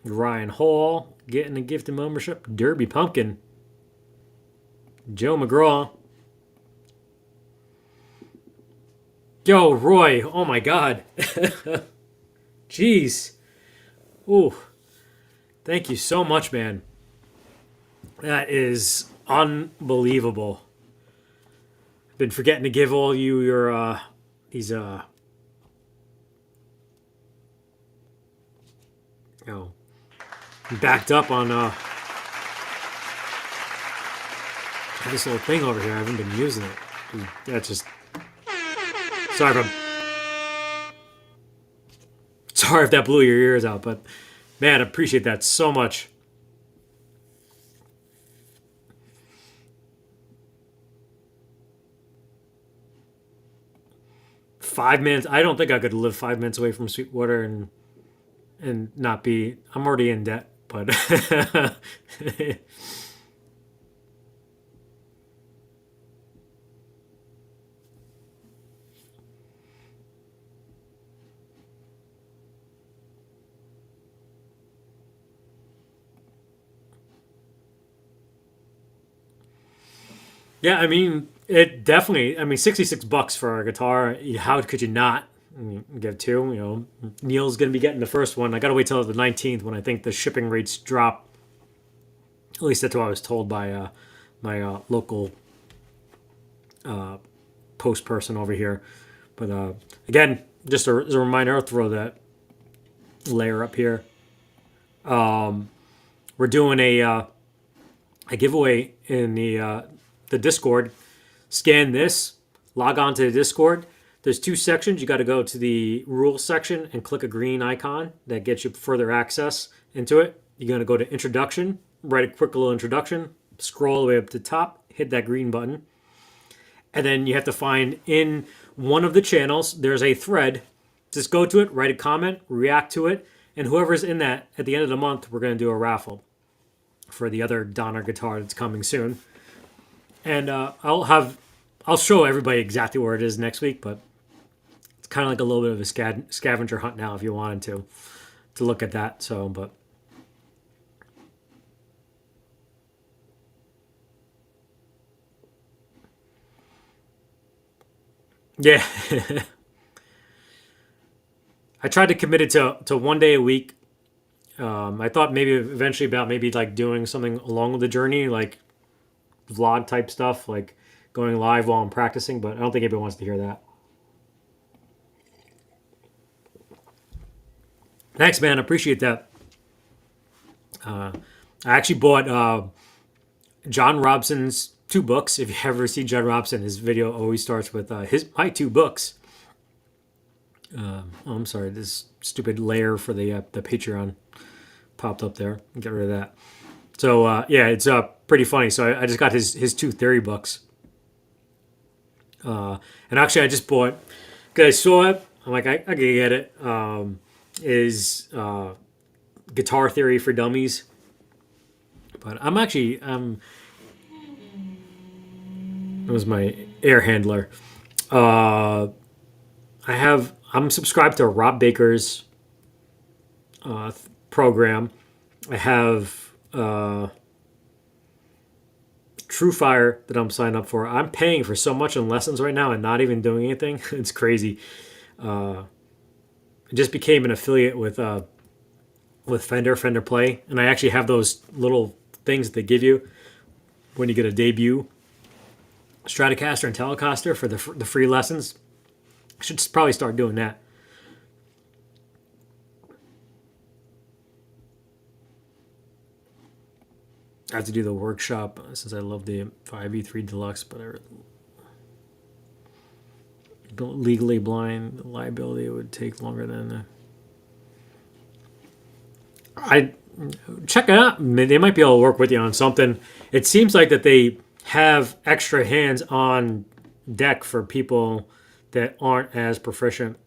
Ryan Hall getting a gifted membership. Derby Pumpkin. Joe McGraw. Yo, Roy. Oh my God. Jeez. Ooh. Thank you so much, man. That is unbelievable. Been forgetting to give all you your these you know, backed up on this little thing over here. I haven't been using it. That's just sorry if that blew your ears out, but man, I appreciate that so much. $5 minutes. I don't think I could live 5 minutes away from Sweetwater and not be. I'm already in debt, but yeah, I mean, it definitely. I mean, $66 for a guitar. How could you not give two? You know, Neil's gonna be getting the first one. I gotta wait till the 19th when I think the shipping rates drop. At least that's what I was told by my local post person over here. But again, just as a reminder, I'll throw that layer up here. We're doing a giveaway in the Discord. Scan this, log on to the Discord. There's two sections. You got to go to the rules section and click a green icon that gets you further access into it. You're going to go to introduction, write a quick little introduction, scroll all the way up to the top, hit that green button. And then you have to find in one of the channels, there's a thread. Just go to it, write a comment, react to it. And whoever's in that, at the end of the month, we're going to do a raffle for the other Donner guitar that's coming soon. And I'll show everybody exactly where it is next week, but it's kind of like a little bit of a scavenger hunt now if you wanted to look at that. So, but yeah, I tried to commit it to 1 day a week. I thought maybe eventually about maybe like doing something along with the journey, like vlog type stuff, like going live while I'm practicing, but I don't think anybody wants to hear that. Thanks, man. I appreciate that. I actually bought John Robson's two books. If you ever see John Robson, his video always starts with my two books. Oh, I'm sorry, this stupid layer for the Patreon popped up there. Get rid of that. So yeah, it's pretty funny. So I just got his two theory books. And actually, I just bought because I saw it. I'm like, I could get it. Is Guitar Theory for Dummies. But I'm actually it was my air handler. I'm subscribed to Rob Baker's program. I have True Fire that I'm signed up for. I'm paying for so much in lessons right now and not even doing anything. It's crazy. I just became an affiliate with Fender Play, and I actually have those little things that they give you when you get a debut Stratocaster and Telecaster for the free lessons. I should probably start doing that. I have to do the workshop since I love the 5e3 Deluxe, but legally blind liability would take longer than I check it out. They might be able to work with you on something. It seems like that they have extra hands on deck for people that aren't as proficient,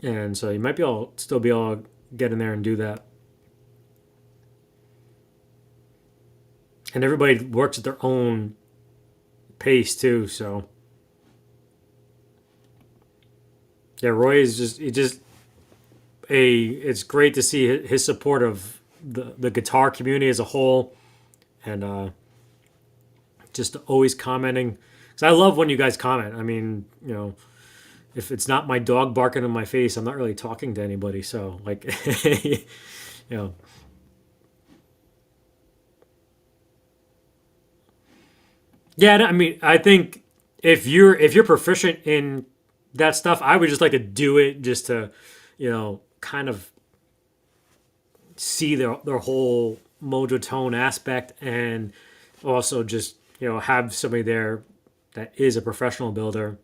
and so you might be able still be able to get in there and do that. And everybody works at their own pace too. So yeah, Roy is just it's great to see his support of the guitar community as a whole, and just always commenting. Because I love when you guys comment. I mean, if it's not my dog barking in my face, I'm not really talking to anybody. So like, you know, yeah. I mean, I think if you're proficient in that stuff, I would just like to do it just to, kind of see their whole mojo tone aspect, and also just have somebody there that is a professional builder.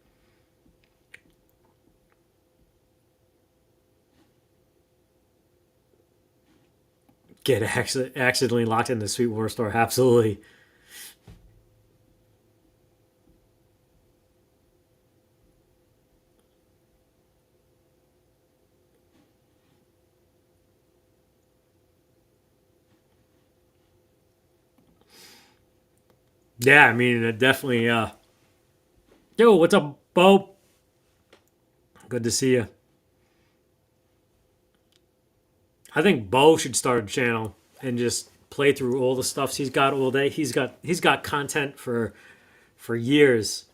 Get accidentally locked in the Sweetwater store. Absolutely. Yeah, I mean, it definitely. Yo, what's up, Bo? Good to see you. I think Bo should start a channel and just play through all the stuffs he's got all day. He's got content for years.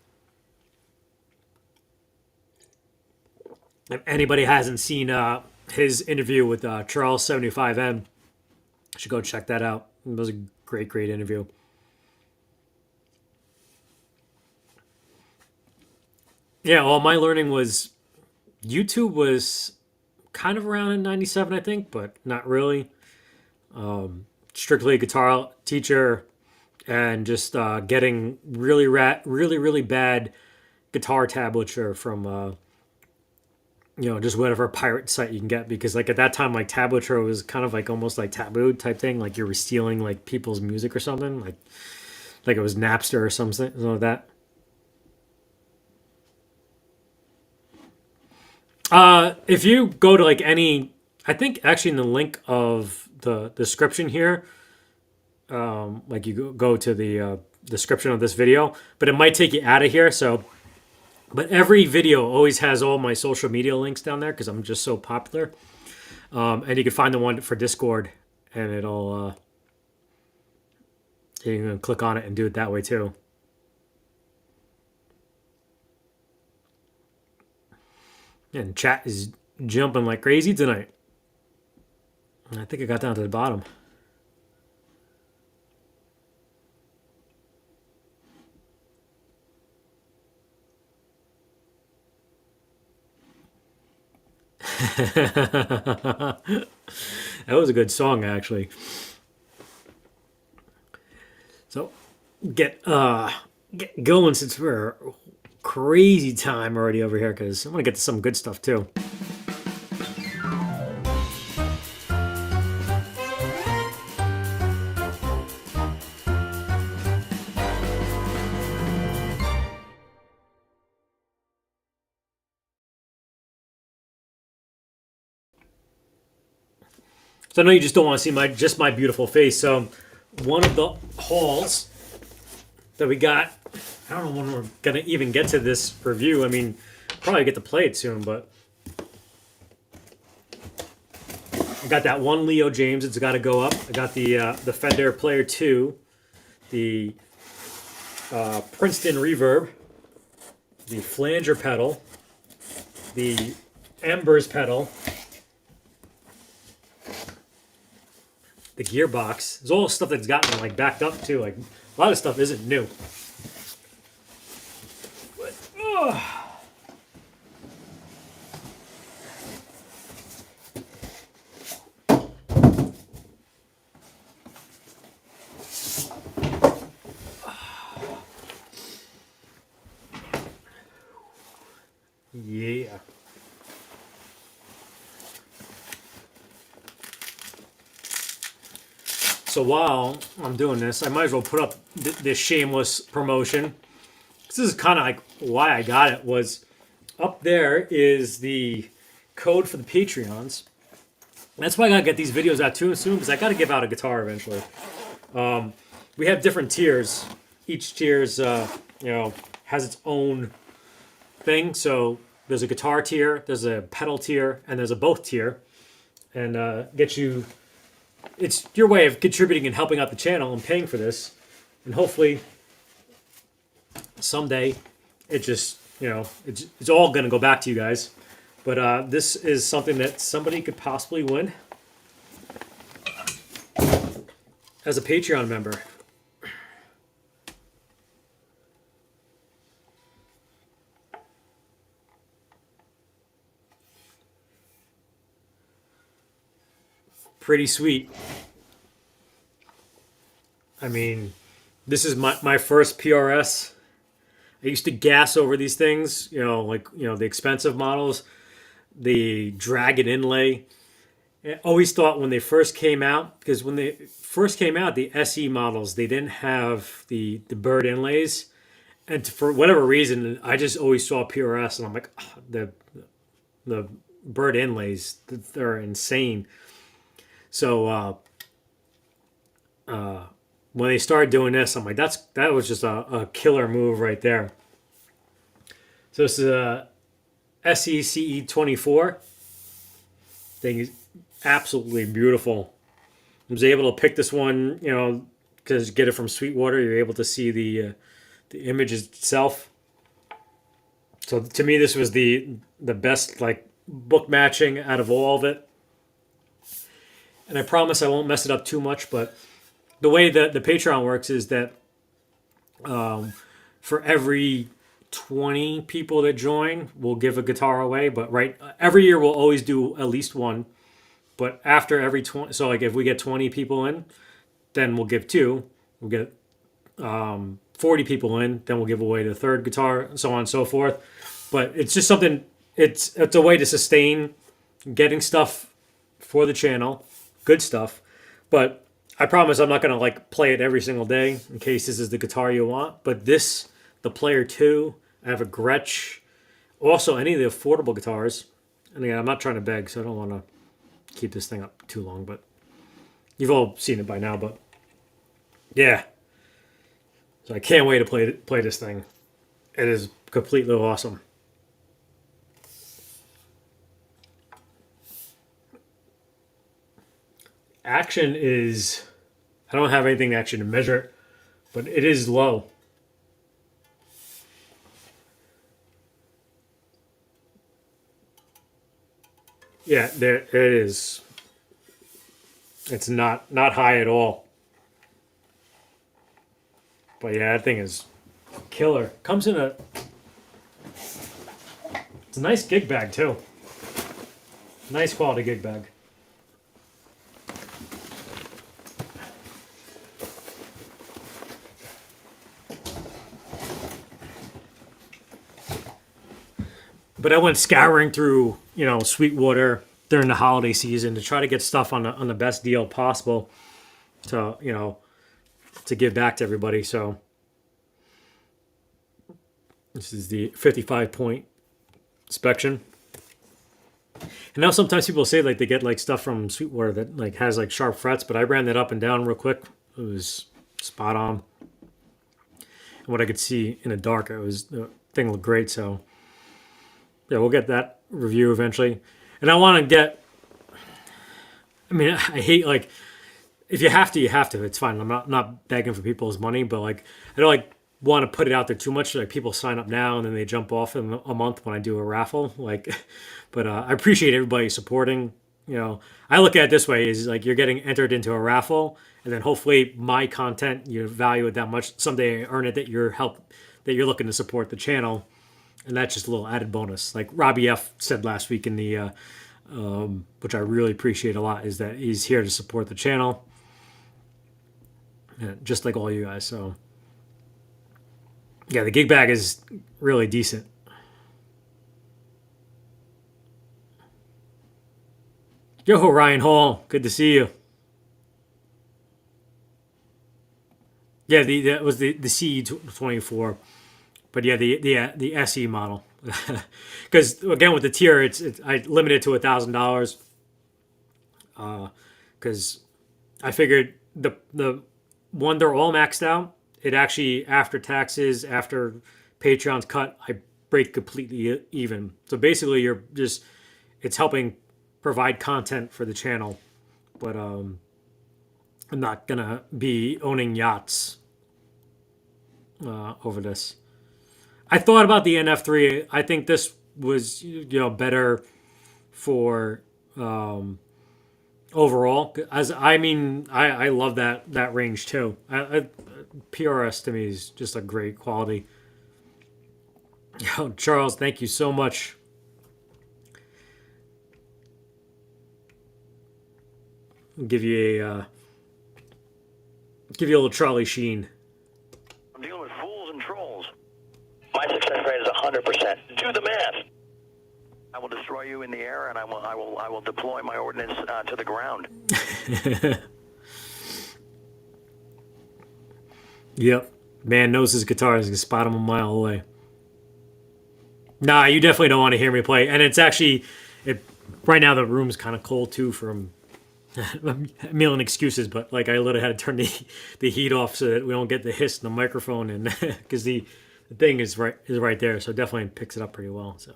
If anybody hasn't seen his interview with Charles 75M, should go check that out. It was a great interview. Yeah, all my learning was YouTube was kind of around in 97, I think, but not really. Strictly a guitar teacher, and just getting really bad guitar tablature from just whatever pirate site you can get, because like at that time, like tablature was kind of like almost like taboo type thing, like you're stealing like people's music or something, like it was Napster or something like that. If you go to like any, I think actually in the link of the description here, like you go to the description of this video, but it might take you out of here. So, but every video always has all my social media links down there because I'm just so popular. And you can find the one for Discord, and it'll you can click on it and do it that way too. And chat is jumping like crazy tonight. I think I got down to the bottom. That was a good song, actually. So get going since we're crazy time already over here, because I want to get to some good stuff too. So I know you just don't want to see my beautiful face. So one of the hauls that we got, I don't know when we're gonna even get to this review. I mean, probably get to play it soon, but I got that one Leo James. It's got to go up. I got the Fender Player 2, the Princeton Reverb, the flanger pedal, the Embers pedal, the gearbox. There's all stuff that's gotten like backed up too. Like a lot of stuff isn't new. But, Yeah. So while I'm doing this, I might as well put up this shameless promotion. This is kind of like why I got it. Was up there is the code for the Patreons. That's why I gotta get these videos out too soon, because I gotta give out a guitar eventually. We have different tiers. Each tier's has its own thing. So there's a guitar tier, there's a pedal tier, and there's a both tier, and get you. It's your way of contributing and helping out the channel and paying for this, and hopefully someday it just it's all gonna go back to you guys. But this is something that somebody could possibly win as a Patreon member. Pretty sweet. I mean, this is my first PRS. I used to gas over these things, the expensive models, the dragon inlay. I always thought when they first came out, because when they first came out, the SE models, they didn't have the bird inlays. And for whatever reason, I just always saw PRS, and I'm like, oh, the bird inlays, they're insane. So when they started doing this, I'm like, that was just a killer move right there. So this is a SECE 24. Thing is absolutely beautiful. I was able to pick this one, because you get it from Sweetwater. You're able to see the image itself. So to me, this was the best book matching out of all of it. And I promise I won't mess it up too much, but the way that the Patreon works is that for every 20 people that join, we'll give a guitar away. But every year we'll always do at least one. But after every 20, so if we get 20 people in, then we'll give two. We'll get 40 people in, then we'll give away the third guitar, and so on and so forth. But it's just something. It's a way to sustain getting stuff for the channel, good stuff. But I promise I'm not going to play it every single day in case this is the guitar you want. But the Player 2, I have a Gretsch, also any of the affordable guitars. And again, I'm not trying to beg, so I don't want to keep this thing up too long. But you've all seen it by now. But yeah, so I can't wait to play this thing. It is completely awesome. Action is, I don't have anything actually to measure it, but it is low. Yeah, there it is. It's not high at all. But yeah, that thing is killer. Comes in it's a nice gig bag too. Nice quality gig bag. But I went scouring through, Sweetwater during the holiday season to try to get stuff on the best deal possible to, to give back to everybody. So this is the 55-point inspection. And now sometimes people say they get stuff from Sweetwater that has sharp frets, but I ran that up and down real quick. It was spot on. And what I could see in the dark, the thing looked great. So yeah, we'll get that review eventually. And I want to get, I hate, if you have to, you have to. It's fine. I'm not begging for people's money, but I don't want to put it out there too much. People sign up now and then they jump off in a month when I do a raffle. But I appreciate everybody supporting. I look at it this way: is you're getting entered into a raffle, and then hopefully my content, you value it that much. Someday I earn it that you're looking to support the channel. And that's just a little added bonus. Like Robbie F said last week in the, which I really appreciate a lot, is that he's here to support the channel. And just like all you guys. So yeah, the gig bag is really decent. Yo, Ryan Hall, good to see you. Yeah, that was the CE24, but yeah, the SE model. Because again, with the tier, it's I limited to $1,000. Because I figured the one they're all maxed out. It actually after taxes, after Patreon's cut, I break completely even. So basically, you're just it's helping provide content for the channel, but I'm not gonna be owning yachts over this. I thought about the NF3. I think this was better for overall. As I mean, I love that range too. PRS to me is just a great quality. Yo, Charles, thank you so much. I'll give you a little Charlie Sheen. I'm dealing with fools and trolls. My success rate is 100%. Do the math. I will destroy you in the air, and I will deploy my ordnance to the ground. Yep. Man knows his guitar. He can spot him a mile away. Nah, you definitely don't want to hear me play. And it's actually, right now the room's kind of cold too from a million excuses, but like I literally had to turn the heat off so that we don't get the hiss in the microphone, and because the thing is right there, so it definitely picks it up pretty well. So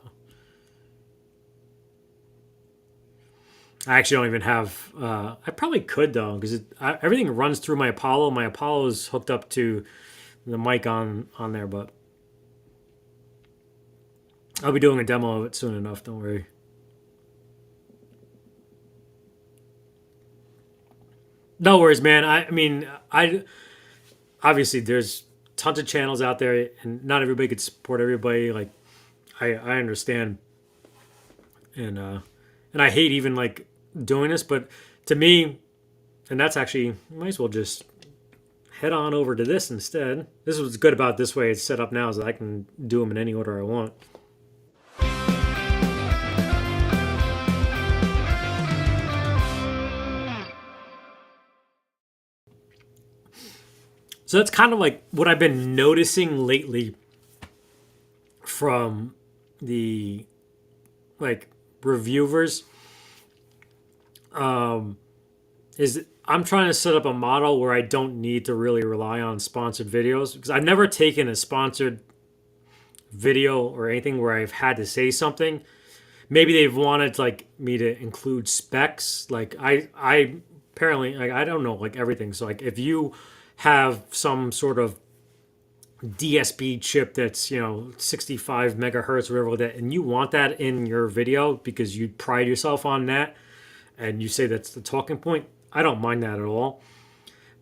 I actually don't even have. I probably could though, because everything runs through my Apollo. My Apollo is hooked up to the mic on there, but I'll be doing a demo of it soon enough. Don't worry. No worries, man. I mean, I obviously there's tons of channels out there, and not everybody could support everybody. Like, I understand, and I hate even like doing this, but to me, and that's actually you might as well just head on over to this instead. This is what's good about this way it's set up now is that I can do them in any order I want. So that's kind of like what I've been noticing lately from the like reviewers. Is I'm trying to set up a model where I don't need to really rely on sponsored videos because I've never taken a sponsored video or anything where I've had to say something. Maybe they've wanted like me to include specs. Like I apparently like I don't know like everything. So like if you have some sort of DSP chip that's 65 megahertz or whatever that, and you want that in your video because you pride yourself on that, and you say that's the talking point. I don't mind that at all,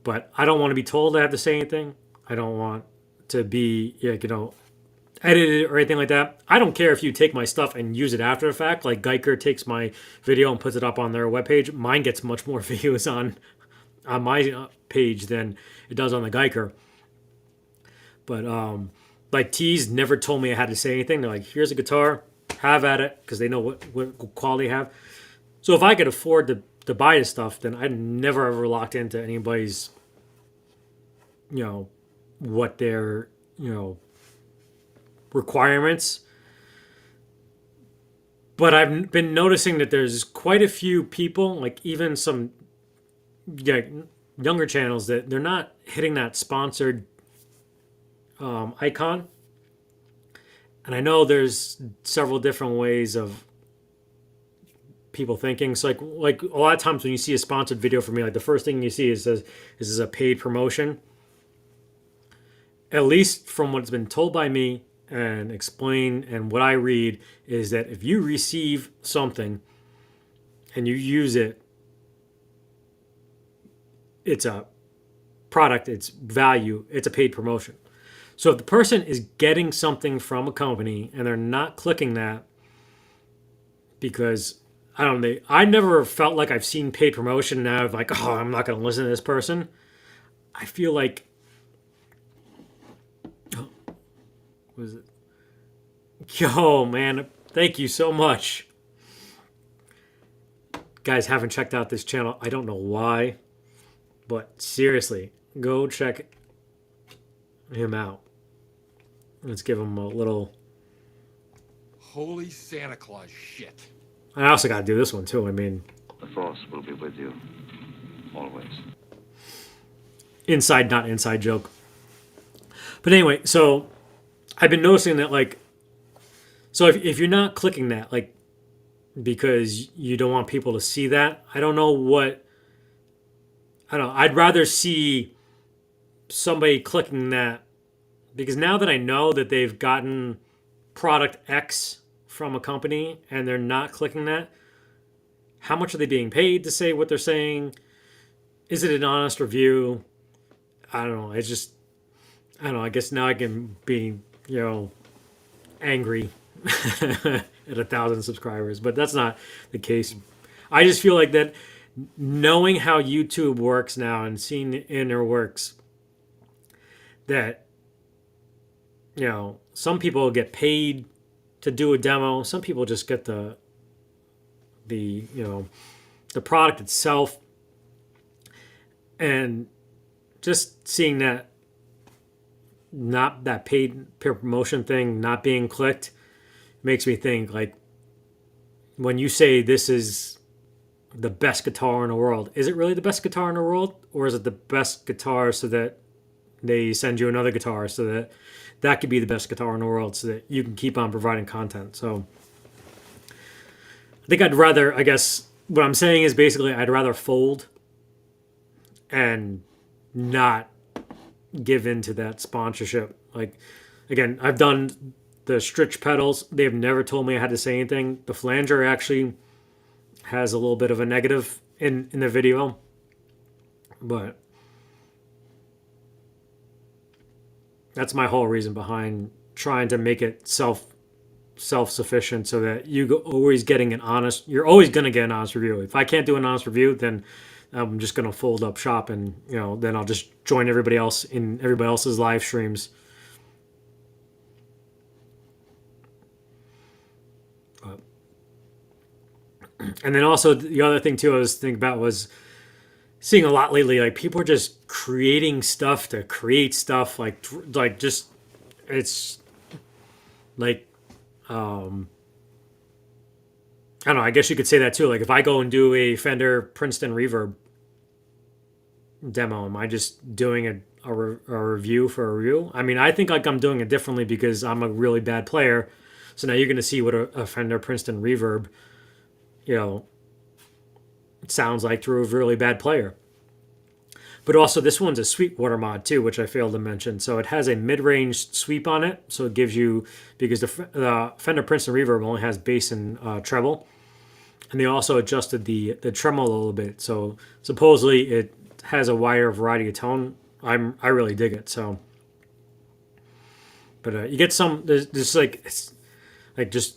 but I don't want to be told I have to say anything. I don't want to be edited or anything like that. I don't care if you take my stuff and use it after the fact. Like Geiger takes my video and puts it up on their webpage. Mine gets much more views on my page than it does on the Geiger. But like Tees never told me I had to say anything. They're like, here's a guitar, have at it, because they know what quality I have. So if I could afford to buy this stuff, then I'd never ever locked into anybody's, what their, requirements. But I've been noticing that there's quite a few people, like even some younger channels, that they're not hitting that sponsored icon. And I know there's several different ways of people thinking. So like a lot of times when you see a sponsored video from me, like the first thing you see is this is a paid promotion. At least from what's been told by me and explained and what I read is that if you receive something and you use it, it's a product, it's value, it's a paid promotion. So if the person is getting something from a company and they're not clicking that because I never felt like I've seen paid promotion and now I'm like, oh, I'm not going to listen to this person. I feel like, what is it? Yo, man, thank you so much. guys haven't checked out this channel, I don't know why, but seriously, go check him out. Let's give him a little. Holy Santa Claus shit. I also got to do this one too. I mean, The Force will be with you, always. inside, not inside joke. But anyway, so I've been noticing that, like, so if you're not clicking that, like, because you don't want people to see that, I don't know. I'd rather see somebody clicking that, because now that I know that they've gotten product X from a company and they're not clicking that, how much are they being paid to say what they're saying? Is it an honest review? I don't know. I don't know. I guess now I can be, angry at 1,000 subscribers, but that's not the case. I just feel like that, knowing how YouTube works now and seeing the inner works, that, some people get paid to do a demo. Some people just get the product itself. And just seeing that, not that paid promotion thing not being clicked, makes me think, like, when you say this is the best guitar in the world, is it really the best guitar in the world? Or is it the best guitar so that they send you another guitar so that could be the best guitar in the world so that you can keep on providing content? So I think I guess what I'm saying is basically I'd rather fold and not give into that sponsorship. Like, again, I've done the Stritch pedals. They've never told me I had to say anything. The flanger actually has a little bit of a negative in the video, but that's my whole reason behind trying to make it self-sufficient, so that you're always getting you're always going to get an honest review. If I can't do an honest review, then I'm just going to fold up shop, and then I'll just join everybody else in everybody else's live streams. And then also the other thing too I was thinking about was seeing a lot lately, like, people are just creating stuff to create stuff, like just, it's like, I don't know, I guess you could say that too. Like, if I go and do a Fender Princeton Reverb demo, am I just doing a review for a review? I mean, I think like I'm doing it differently because I'm a really bad player. So now you're going to see what a Fender Princeton Reverb, it sounds like through a really bad player. But also, this one's a Sweetwater mod too, which I failed to mention. So it has a mid-range sweep on it. So it gives you, because the Fender Princeton Reverb only has bass and treble. And they also adjusted the tremolo a little bit. So supposedly it has a wider variety of tone. I really dig it. So, but you get some, there's like, it's like, just,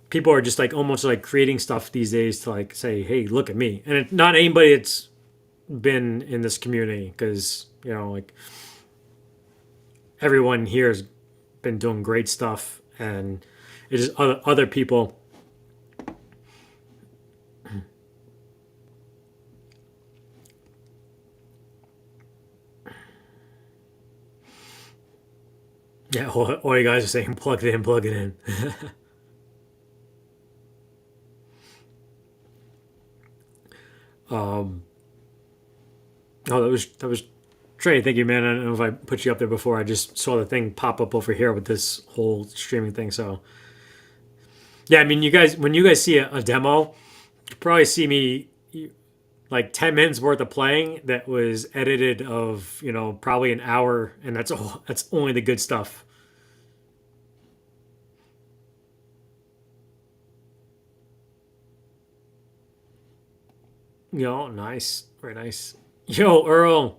people are just like almost like creating stuff these days to like say, hey, look at me. And not anybody that's been in this community, because like, everyone here has been doing great stuff, and it is other people. Yeah, all you guys are saying, plug it in, plug it in. Oh, that was Trey. Thank you, man. I don't know if I put you up there before. I just saw the thing pop up over here with this whole streaming thing. So, yeah, I mean, when you guys see a demo, you probably see me like 10 minutes worth of playing that was edited of probably an hour, and that's only the good stuff. Nice, very nice. Yo, Earl.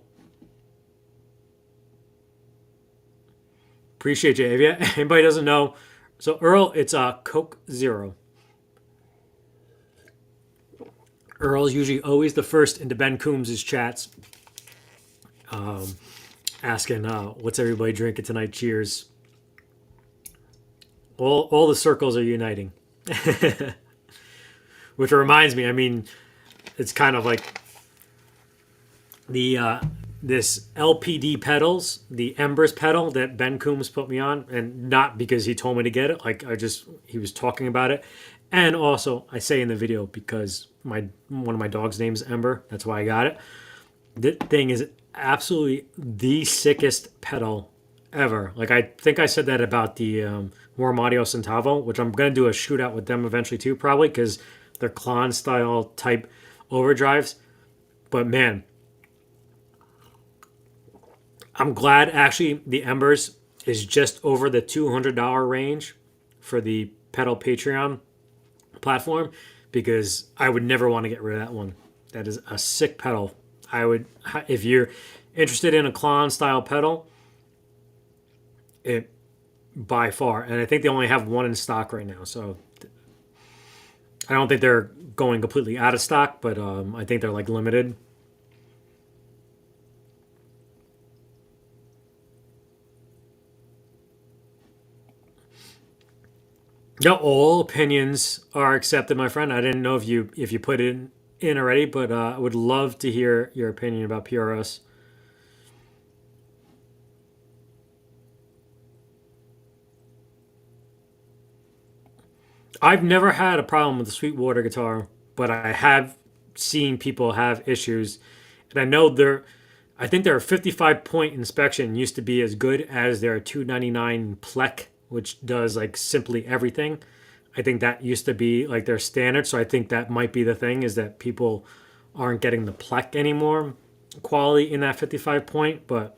Appreciate you. If anybody doesn't know, so Earl, it's a Coke Zero. Earl's usually always the first into Ben Coombs' chats, asking, what's everybody drinking tonight? Cheers. All the circles are uniting. Which reminds me, I mean, it's kind of like the this LPD pedals, the Embers pedal that Ben Coombs put me on, and not because he told me to get it. Like he was talking about it, and also I say in the video because one of my dog's name is Ember. That's why I got it. This thing is absolutely the sickest pedal ever. Like I think I said that about the Warm Audio Centavo, which I'm gonna do a shootout with them eventually too, probably because they're Klon style type overdrives. But man, I'm glad actually the Embers is just over the $200 range for the pedal Patreon platform, because I would never want to get rid of that one. That is a sick pedal. I would, if you're interested in a Klon style pedal, it by far, and I think they only have one in stock right now. So I don't think they're going completely out of stock, but I think they're like limited. No, all opinions are accepted, my friend. I didn't know if you put it in already, but I would love to hear your opinion about PRS. I've never had a problem with the Sweetwater guitar, but I have seen people have issues, and I know I think their 55-point inspection used to be as good as their 299 Plek, which does like simply everything. I think that used to be like their standard, so I think that might be the thing, is that people aren't getting the Plek anymore quality in that 55 point, but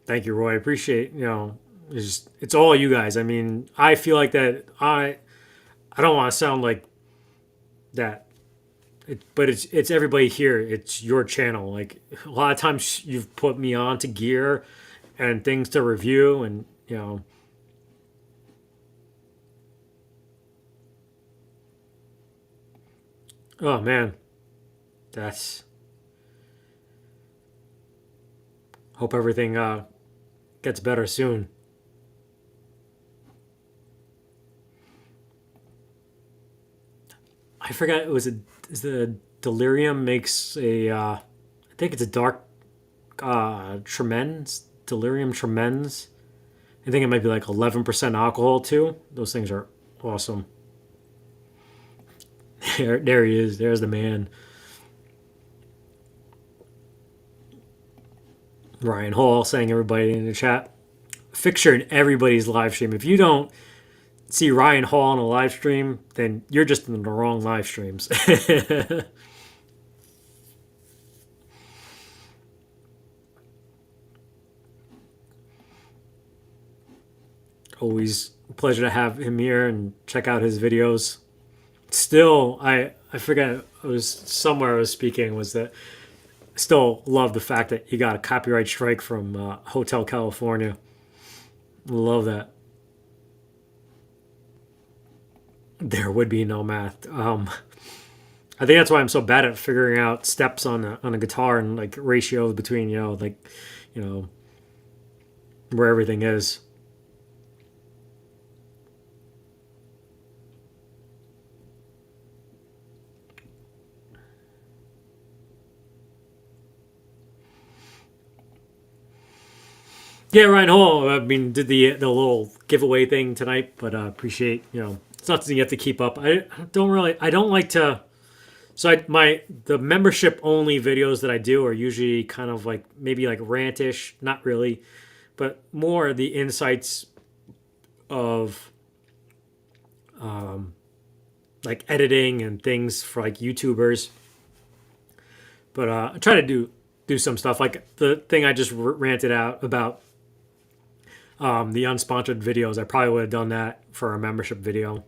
thank you, Roy. I appreciate, it's all you guys. I mean, I feel like that I don't want to sound like that, but it's everybody here. It's your channel. Like a lot of times you've put me on to gear and things to review, and oh man, that's hope everything gets better soon. I forgot is the Delirium makes I think it's a dark Tremens, Delirium Tremens. I think it might be like 11% alcohol too. Those things are awesome. There he is. There's the man. Ryan Hall saying, everybody in the chat, fixture in everybody's live stream. If you don't see Ryan Hall on a live stream, then you're just in the wrong live streams. Always a pleasure to have him here and check out his videos. Still, I forget, it was somewhere I was speaking, was that I still love the fact that he got a copyright strike from Hotel California. Love that. There would be no math. I think that's why I'm so bad at figuring out steps on a guitar and like ratios between where everything is. Yeah, Ryan Hall. I mean, did the little giveaway thing tonight, but appreciate it's not something you have to keep up. I don't like to. So the membership only videos that I do are usually kind of like maybe like rantish, not really, but more the insights of like editing and things for like YouTubers. But I try to do some stuff like the thing I just ranted out about. The unsponsored videos, I probably would have done that for a membership video.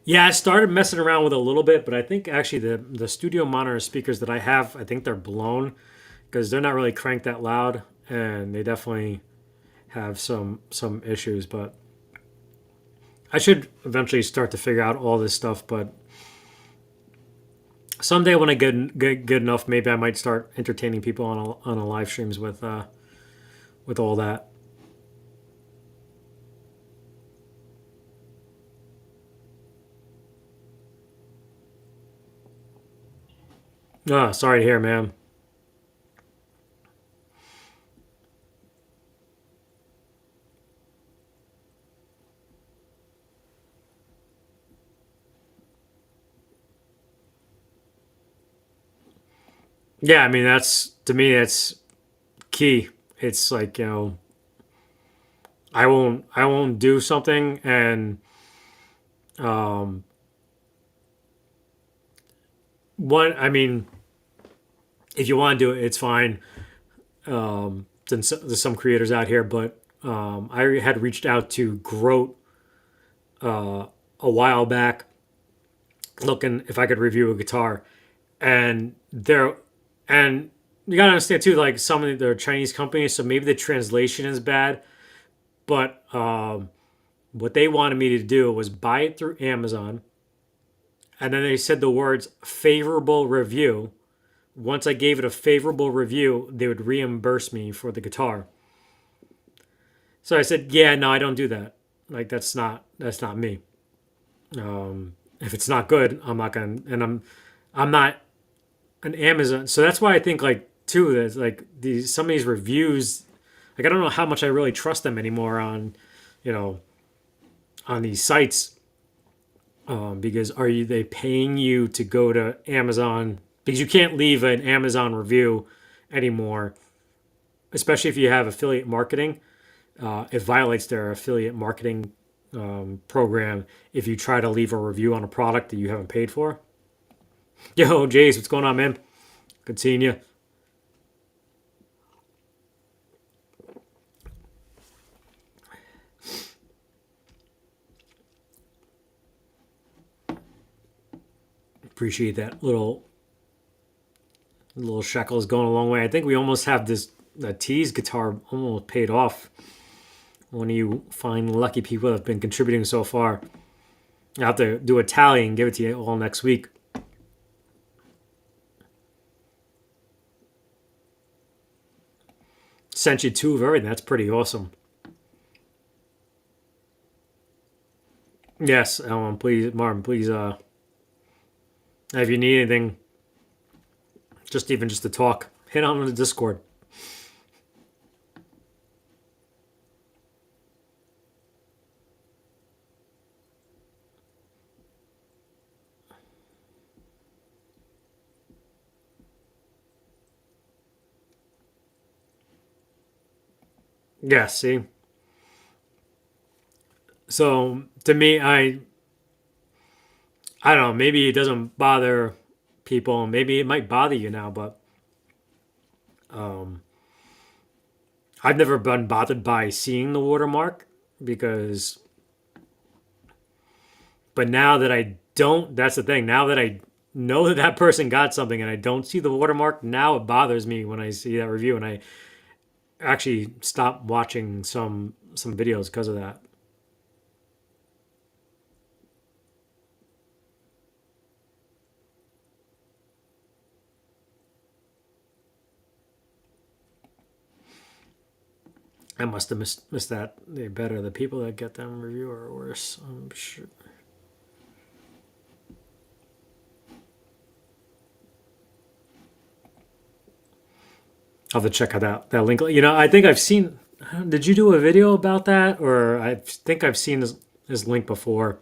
Yeah, I started messing around with it a little bit, but I think actually the studio monitor speakers that I have, I think they're blown because they're not really cranked that loud, and they definitely have some issues. But I should eventually start to figure out all this stuff. But someday when I get good enough, maybe I might start entertaining people on a live streams with all that. Ah, sorry to hear, man. Yeah, I mean that's to me that's key. It's like, I won't do something and um one I mean if you want to do it, it's fine. Since there's some creators out here, but I had reached out to Grote a while back, looking if I could review a guitar, and they're and you gotta understand too, like some of they're Chinese companies, so maybe the translation is bad, but what they wanted me to do was buy it through Amazon, and then they said the words favorable review. Once I gave it a favorable review, they would reimburse me for the guitar. So I said, yeah, no, I don't do that. Like that's not me. If it's not good, I'm not gonna, and I'm not an Amazon. So that's why I think like too that like these some of these reviews, like I don't know how much I really trust them anymore on, you know, on these sites. Because are you they paying you to go to Amazon? Because you can't leave an Amazon review anymore, especially if you have affiliate marketing. It violates their affiliate marketing program if you try to leave a review on a product that you haven't paid for. Yo, Jace, what's going on, man? Good seeing you. Appreciate that little shekel is going a long way. I think we almost have this tease guitar almost paid off. One of you fine lucky people that have been contributing so far. I'll have to do a tally and give it to you all next week. Sent you two of everything. That's pretty awesome. Yes, please, Martin, please, if you need anything, just to talk, hit on the Discord. Yeah, see. So to me, I don't know. Maybe it doesn't bother people. Maybe it might bother you now, but I've never been bothered by seeing the watermark because. But now that I don't, that's the thing. Now that I know that that person got something and I don't see the watermark, now it bothers me when I see that review, and I actually stop watching some videos because of that. I must have missed that. They're better. The people that get them review are worse, I'm sure. I'll have to check out that link. You know, I think I've seen. Did you do a video about that, or I think I've seen this link before?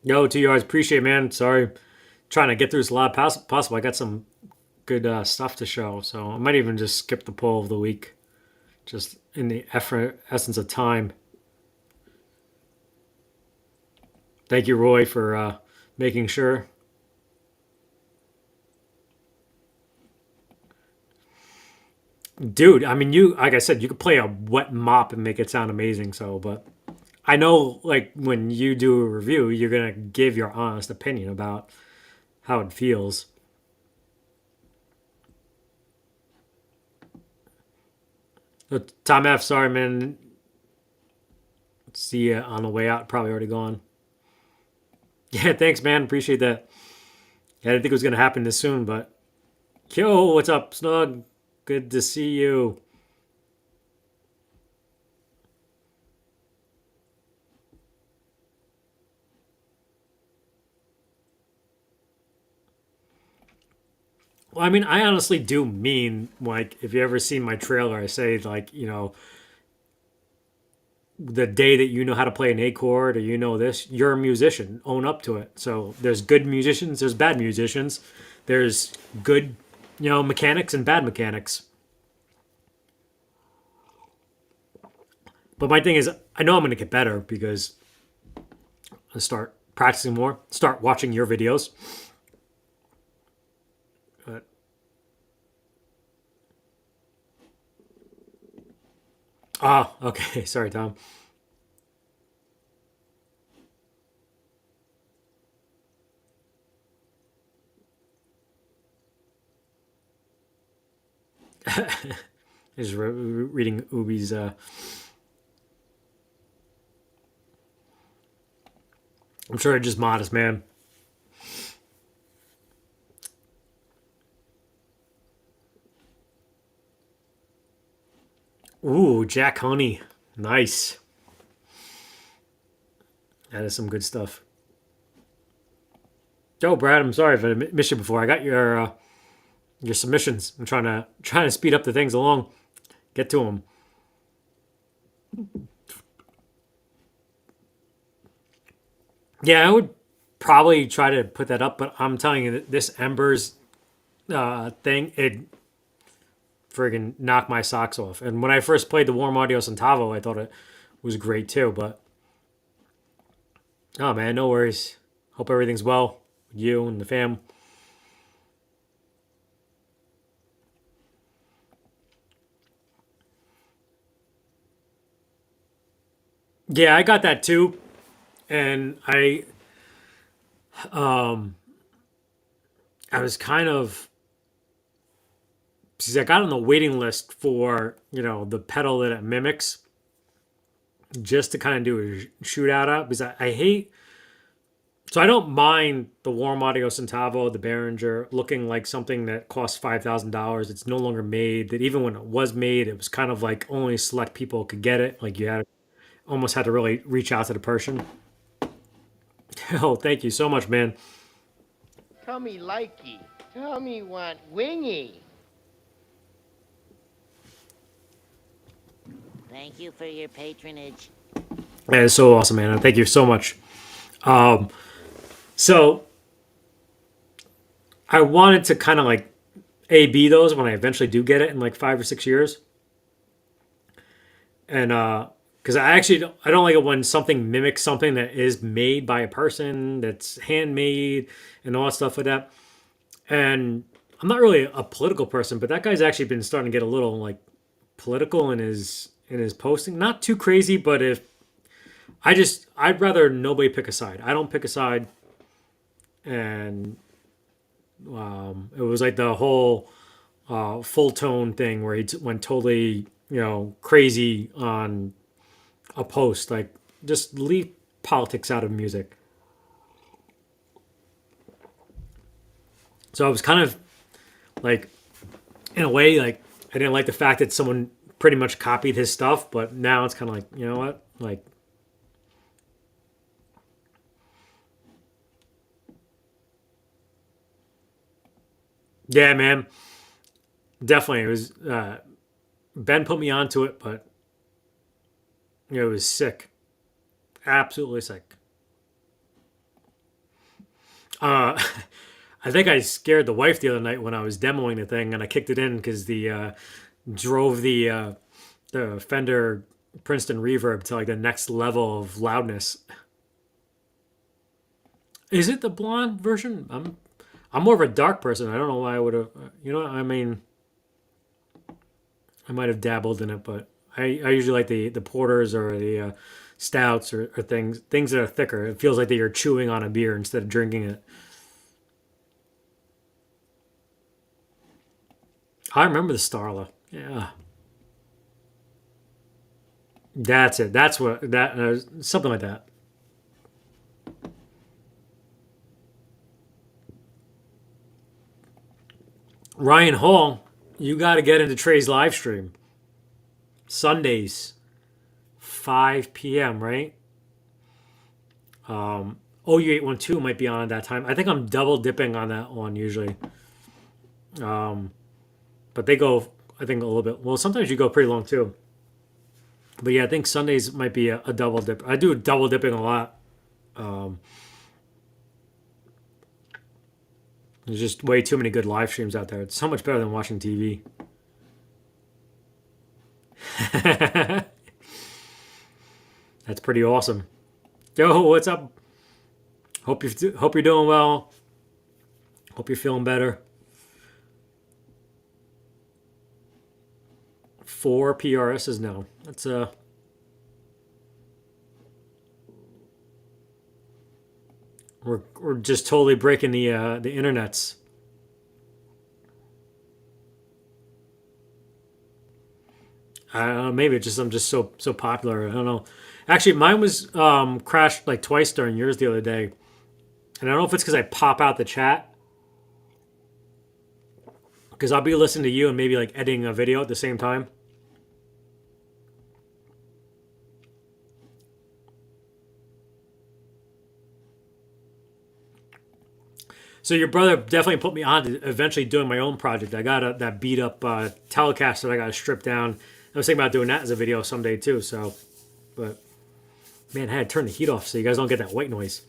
Yo, to you, I appreciate it, man. Sorry, trying to get through as a lot possible. I got some good stuff to show, so I might even just skip the poll of the week, just in the essence of time. Thank you, Roy, for making sure. Dude, I mean, you like I said, you could play a wet mop and make it sound amazing. So, but I know, like when you do a review, you're gonna give your honest opinion about how it feels. Tom F, sorry, man. See you on the way out. Probably already gone. Yeah, thanks, man. Appreciate that. Yeah, I didn't think it was gonna happen this soon, but yo, what's up, Snug? Good to see you. Well, I mean, I honestly do mean like if you ever seen my trailer, I say like the day that you know how to play an A chord or you know this, you're a musician. Own up to it. So there's good musicians, there's bad musicians, there's good mechanics and bad mechanics. But my thing is, I know I'm going to get better because I start practicing more, start watching your videos. But okay. Sorry, Tom. Just reading Ubi's. I'm sure I'm just modest, man. Ooh, Jack Honey. Nice. That is some good stuff. Oh, Brad, I'm sorry if I missed you before. I got your submissions. I'm trying to speed up the things along. Get to them. Yeah, I would probably try to put that up, but I'm telling you that this Embers thing, it friggin' knocked my socks off. And when I first played the Warm Audio Centavo, I thought it was great too. But oh man, no worries. Hope everything's well with you and the fam. Yeah, I got that too, and I was kind of because I got on the waiting list for the pedal that it mimics, just to kind of do a shootout out because I hate. So I don't mind the Warm Audio Centavo, the Behringer, looking like something that costs $5,000. It's no longer made. That even when it was made, it was kind of like only select people could get it. Like you had almost had to really reach out to the person. Oh, thank you so much, man. Tummy likey. Tummy want wingy. Thank you for your patronage. That is so awesome, man. Thank you so much. So I wanted to kind of like A/B those when I eventually do get it in like 5 or 6 years, and because I don't like it when something mimics something that is made by a person that's handmade and all that stuff like that. And I'm not really a political person, but that guy's actually been starting to get a little like political in his posting. Not too crazy, but if I'd rather nobody pick a side. I don't pick a side, and it was like the whole full tone thing where went totally crazy on a post. Like just leave politics out of music. So I was kind of like, in a way, like I didn't like the fact that someone pretty much copied his stuff, but now it's kind of like, you know what, like. Yeah, man, definitely. It was Ben put me onto it, but it was sick, absolutely sick. Uh, I think I scared the wife the other night when I was demoing the thing, and I kicked it in because the drove the Fender Princeton Reverb to like the next level of loudness. Is it the blonde version? I'm more of a dark person. I don't know why I would have. I mean, I might have dabbled in it, but I usually like the porters or the stouts or things that are thicker. It feels like that you're chewing on a beer instead of drinking it. I remember the Starla. Yeah, that's it. That's what that something like that. Ryan Hall, you got to get into Trey's live stream. Sundays, 5 p.m., right? OU812 might be on at that time. I think I'm double dipping on that one usually. But they go, I think, a little bit. Well, sometimes you go pretty long too. But yeah, I think Sundays might be a double dip. I do double dipping a lot. There's just way too many good live streams out there. It's so much better than watching TV. That's pretty awesome. Yo, what's up? Hope you're doing well. Hope you're feeling better. 4 PRSs now. That's we're just totally breaking the internets. I don't know, maybe it's just I'm just so popular. I don't know. Actually, mine was crashed like twice during yours the other day, and I don't know if it's because I pop out the chat. Because I'll be listening to you and maybe like editing a video at the same time. So your brother definitely put me on to eventually doing my own project. I got that beat up Telecaster that I got to strip down. I was thinking about doing that as a video someday too. So, but man, I had to turn the heat off so you guys don't get that white noise.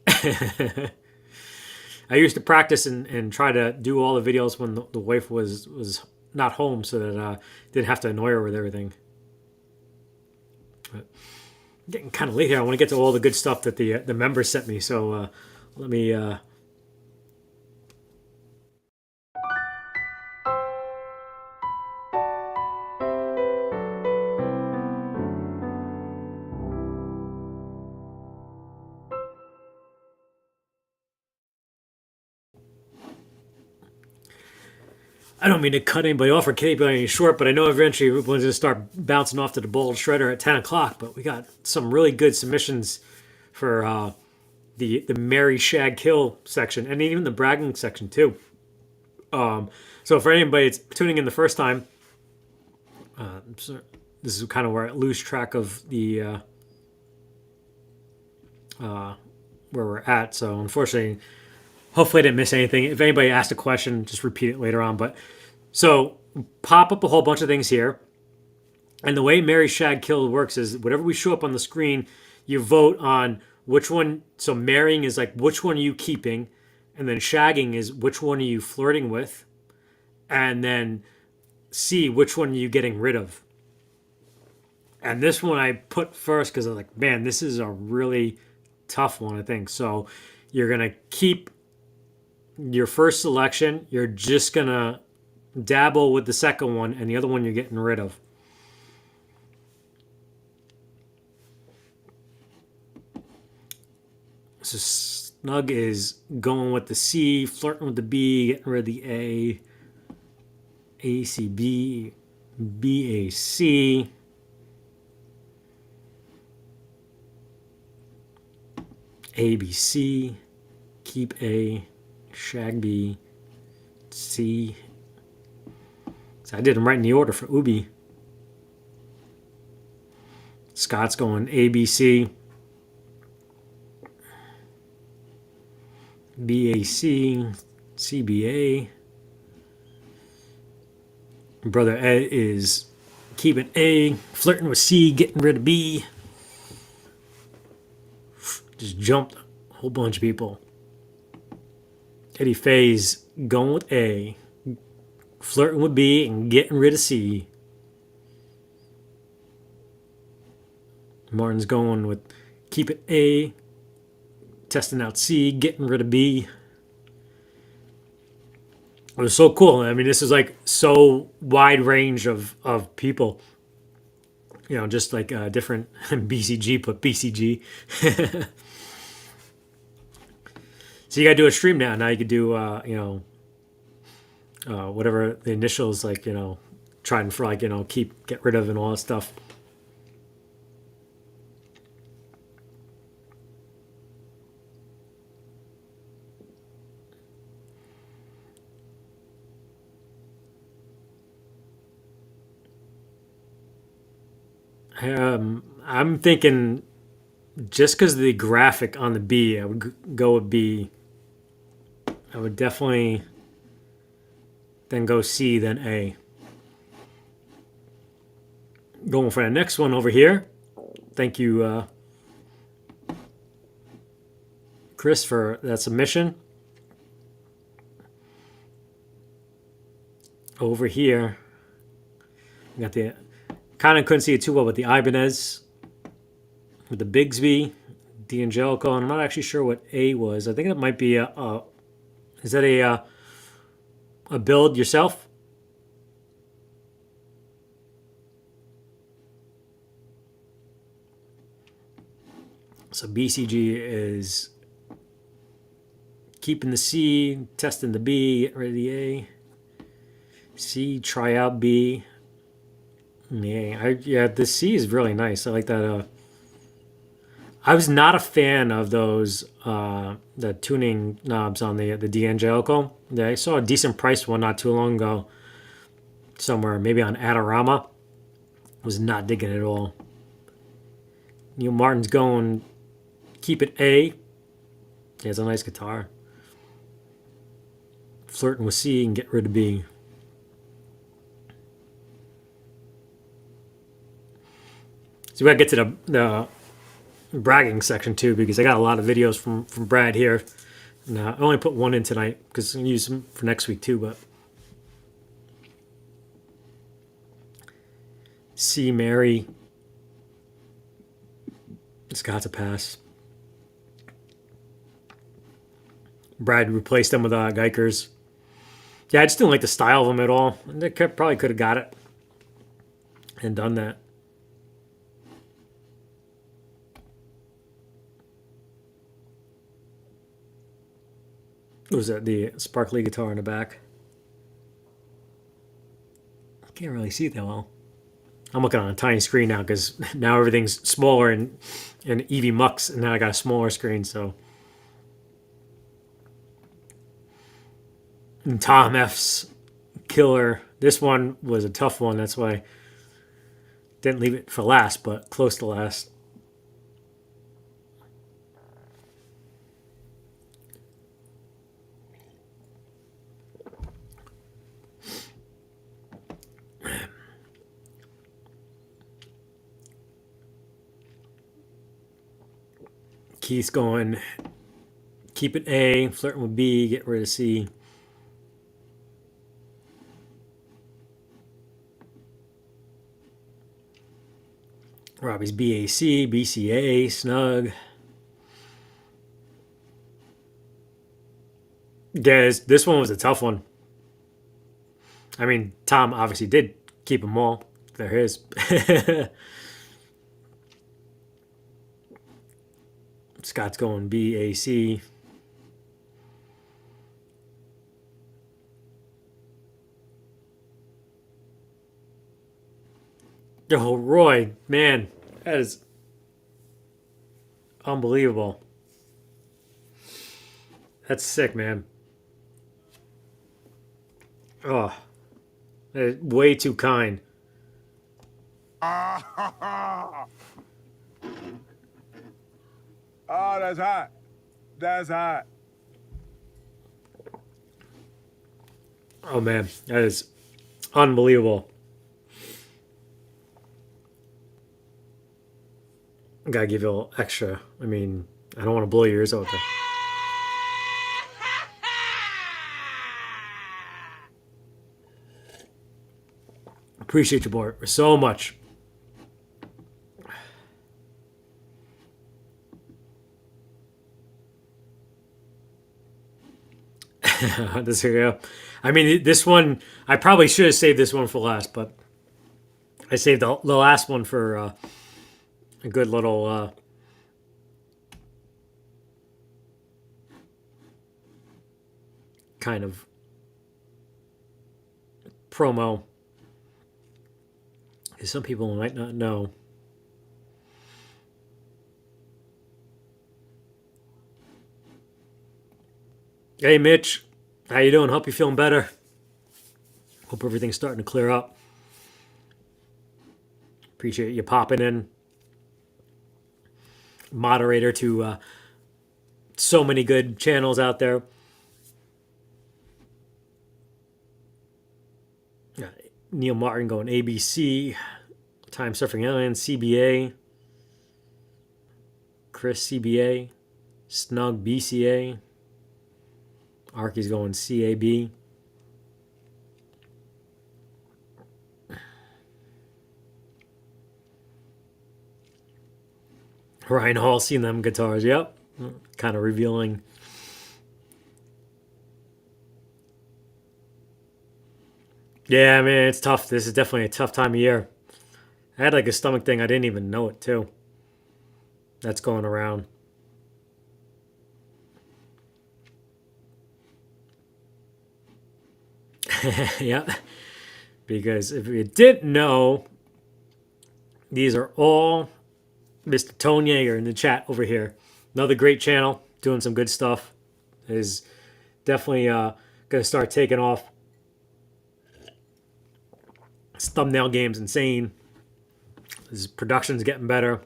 I used to practice and try to do all the videos when the wife was not home so that I didn't have to annoy her with everything. But getting kind of late here. I want to get to all the good stuff that the members sent me. So let me. I don't mean to cut anybody off or cut anybody short, but I know eventually everyone's going to start bouncing off to the bald shredder at 10 o'clock. But we got some really good submissions for the Mary Shag Kill section and even the bragging section too. So for anybody that's tuning in the first time, this is kind of where I lose track of the where we're at. So unfortunately, hopefully I didn't miss anything. If anybody asked a question, just repeat it later on. But so pop up a whole bunch of things here. And the way Mary Shag Kill works is whatever we show up on the screen, you vote on which one. So marrying is like, which one are you keeping? And then shagging is which one are you flirting with? And then C, which one are you getting rid of? And this one I put first because I was like, man, this is a really tough one, I think. So you're going to keep your first selection. You're just going to dabble with the second one, and the other one you're getting rid of. So Snug is going with the C, flirting with the B, getting rid of the A. ACB, BAC. ABC, keep A, shag B, C. So I did them right in the order for Ubi. Scott's going ABC, BAC, CBA. Brother Ed is keeping A, flirting with C, getting rid of B. Just jumped a whole bunch of people. Eddie Faye's going with A, flirting with B, and getting rid of C. Martin's going with keeping A, testing out C, getting rid of B. It was so cool. I mean, this is like so wide range of people. You know, just like different BCG, put BCG. So you got to do a stream now. Now you could do, whatever the initials, like, trying for like, get rid of and all that stuff. I'm thinking just because of the graphic on the B, I would go with B. I would definitely then go C, then A. Going for the next one over here. Thank you, Chris, for that submission. Over here, we got the, kind of couldn't see it too well, but the Ibanez with the Bigsby, D'Angelico, and I'm not actually sure what A was. I think it might be is that a build yourself? So BCG is keeping the C, testing the B, get rid of the A. C, try out B. Yeah, the C is really nice. I like that. I was not a fan of those the tuning knobs on the D'Angelico. Yeah, I saw a decent price one not too long ago, somewhere maybe on Adorama. Was not digging it at all. Neil Martin's going keep it A. Yeah, it's a nice guitar. Flirting with C and get rid of B. So we gotta get to the bragging section too, because I got a lot of videos from Brad here. And I only put one in tonight because I'm gonna use them for next week too. But C Mary, it's got to pass. Brad replaced them with Geikers. Yeah, I just didn't like the style of them at all. And they probably could have got it and done that. Was that the sparkly guitar in the back? I can't really see it that well. I'm looking on a tiny screen now because now everything's smaller and Eevee Mux, and now I got a smaller screen. So and Tom F's Killer. This one was a tough one. That's why I didn't leave it for last, but close to last. Keith's going, keep it A, flirting with B, get rid of C. Robbie's BAC, BCA, Snug. Guys, this one was a tough one. I mean, Tom obviously did keep them all. They're his. Scott's going BAC. Oh, Roy, man, that is unbelievable. That's sick, man. Oh, that is way too kind. Oh, that's hot. That's hot. Oh, man, that is unbelievable. Gotta give you a little extra. I mean, I don't want to blow your ears out there. Appreciate you, boy, so much. I mean, this one, I probably should have saved this one for last, but I saved the last one for a good little kind of promo. Because some people might not know. Hey, Mitch. How you doing? Hope you're feeling better. Hope everything's starting to clear up. Appreciate you popping in. Moderator to so many good channels out there. Neil Martin going ABC, Time Surfing Alien, CBA, Chris CBA, Snug BCA, Arky's going CAB. Ryan Hall, seen them guitars, yep. Kind of revealing. Yeah, man, it's tough. This is definitely a tough time of year. I had like a stomach thing. I didn't even know it, too. That's going around. Yeah. Because if you didn't know, these are all Mr. Tone Yeager in the chat over here. Another great channel, doing some good stuff. Is definitely going to start taking off. His thumbnail game's insane. His production's getting better.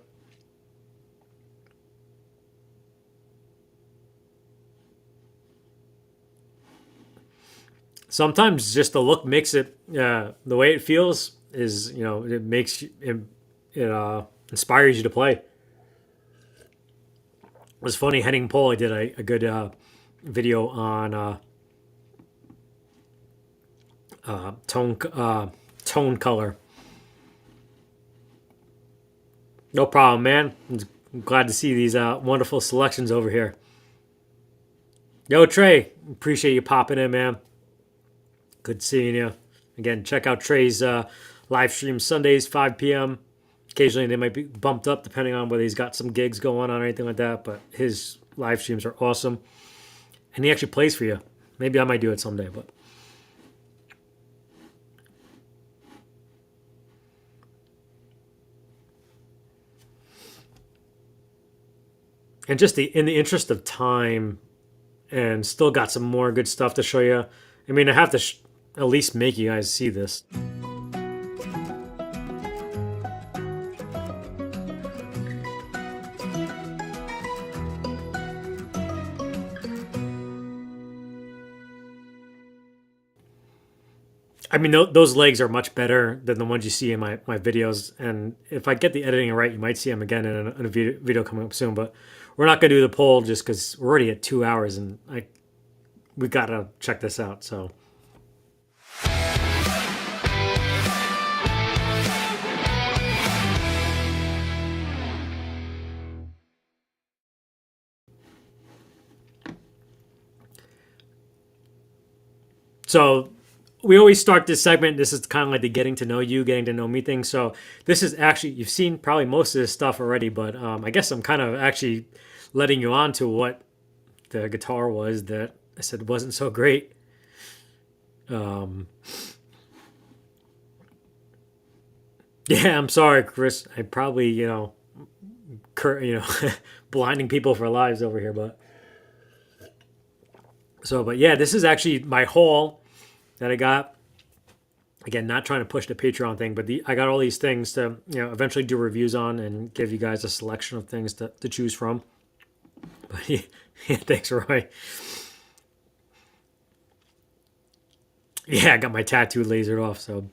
Sometimes just the look makes it, the way it feels is, it makes it inspires you to play. It was funny, Henning Pohl, I did a good video on tone color. No problem, man. I'm glad to see these wonderful selections over here. Yo, Trey, appreciate you popping in, man. Good seeing you. Again, check out Trey's live stream Sundays, 5 p.m. Occasionally they might be bumped up depending on whether he's got some gigs going on or anything like that, but his live streams are awesome. And he actually plays for you. Maybe I might do it someday, but and just in the interest of time, and still got some more good stuff to show you. I mean, I have to at least make you guys see this. I mean, those legs are much better than the ones you see in my videos. And if I get the editing right, you might see them again in a video coming up soon. But we're not going to do the poll just because we're already at 2 hours and we got to check this out. So. So we always start this segment. This is kind of like the getting to know you, getting to know me thing. So this is actually, you've seen probably most of this stuff already, but I guess I'm kind of actually letting you on to what the guitar was that I said wasn't so great. Yeah, I'm sorry, Chris. I probably, blinding people for lives over here, but yeah, this is actually my haul that I got. Again, not trying to push the Patreon thing, but I got all these things to eventually do reviews on and give you guys a selection of things to choose from. But yeah, thanks, Roy. Yeah, I got my tattoo lasered off. So,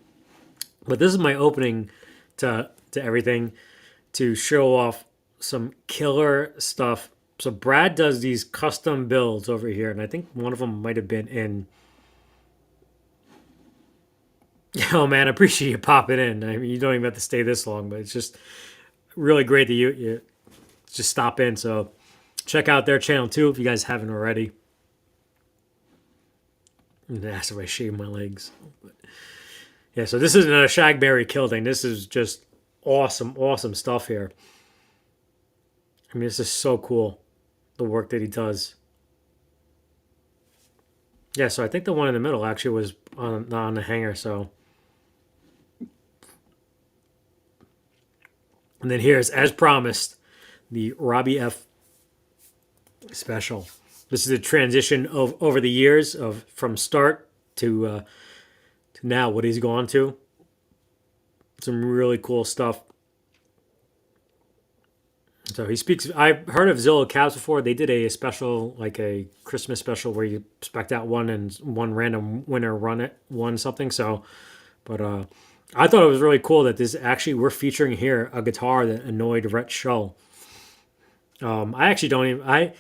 but this is my opening to everything, to show off some killer stuff. So Brad does these custom builds over here, and I think one of them might have been in. Oh man, I appreciate you popping in. I mean, you don't even have to stay this long, but it's just really great that you just stop in. So check out their channel too if you guys haven't already. And ask if I shave my legs. But yeah, so this isn't a Shagberry kill thing. This is just awesome stuff here. I mean, this is so cool, the work that he does. Yeah, so I think the one in the middle actually was on the hanger, so. And then here's, as promised, the Robbie F. Special. This is a transition of over the years from start to now what he's gone to. Some really cool stuff. So he speaks. I've heard of Zillow Cabs before. They did a special, like a Christmas special, where you spec out one and one random winner won something. So, but I thought it was really cool that this actually we're featuring here a guitar that annoyed Rhett Shull. I actually don't even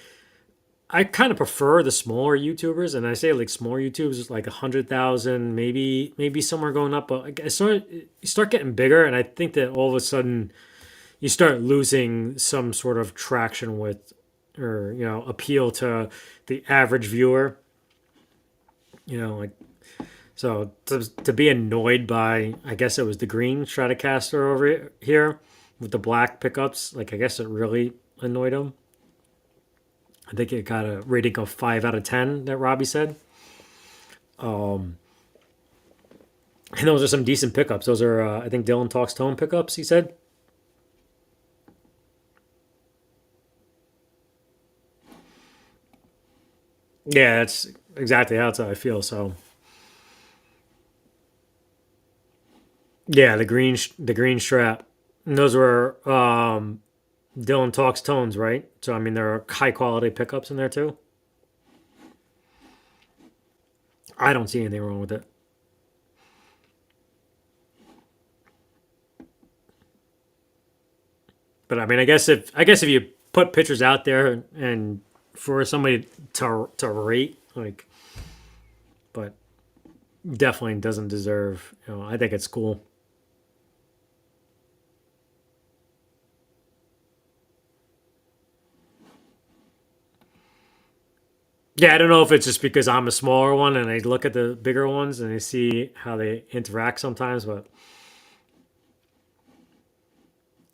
I kind of prefer the smaller YouTubers, and I say like smaller YouTubers like 100,000, maybe somewhere going up. But you start getting bigger, and I think that all of a sudden you start losing some sort of traction with, or appeal to the average viewer. Like so to be annoyed by, I guess it was the green Stratocaster over here with the black pickups. Like I guess it really annoyed him. I think it got a rating of 5 out of 10 that Robbie said. And those are some decent pickups. Those are, I think, Dylan Talks Tone pickups, he said. Yeah, that's exactly how I feel. So, yeah, the green Strat. And those were Dylan Talks Tones, right? So, I mean, there are high quality pickups in there too. I don't see anything wrong with it. But I mean, I guess if you put pictures out there and for somebody to rate, like, but definitely doesn't deserve. I think it's cool. Yeah, I don't know if it's just because I'm a smaller one and I look at the bigger ones and I see how they interact sometimes, but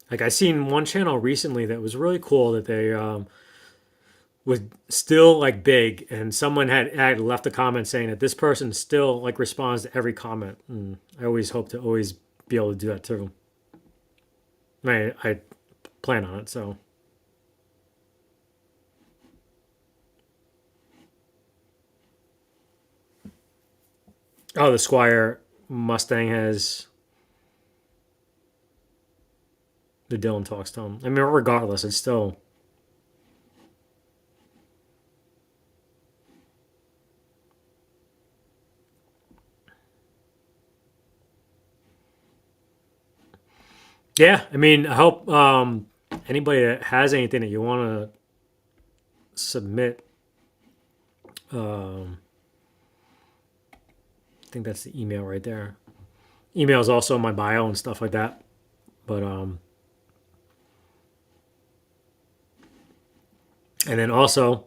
like I seen one channel recently that was really cool that they was still like big, and someone had left a comment saying that this person still like responds to every comment. And I always hope to always be able to do that too. I plan on it, so. Oh, the Squire Mustang has the Dylan Talks Tone. I mean, regardless, it's still. Yeah, I mean, I hope anybody that has anything that you want to submit. I think that's the email right there. Email is also in my bio and stuff like that. But and then also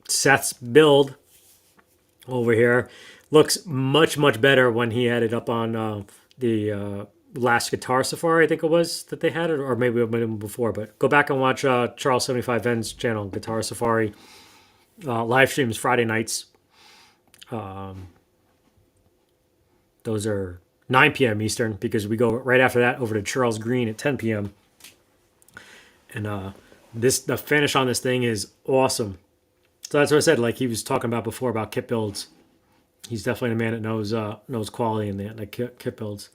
Seth's build over here looks much better when he had it up on the last Guitar Safari, I think it was, that they had it, or maybe it might have been before. But go back and watch Charles 75 N's channel, Guitar Safari. Live streams Friday nights. Those are 9 p.m. Eastern, because we go right after that over to Charles Green at 10 p.m. And the finish on this thing is awesome. So that's what I said. Like he was talking about before about kit builds. He's definitely a man that knows quality in the kit builds.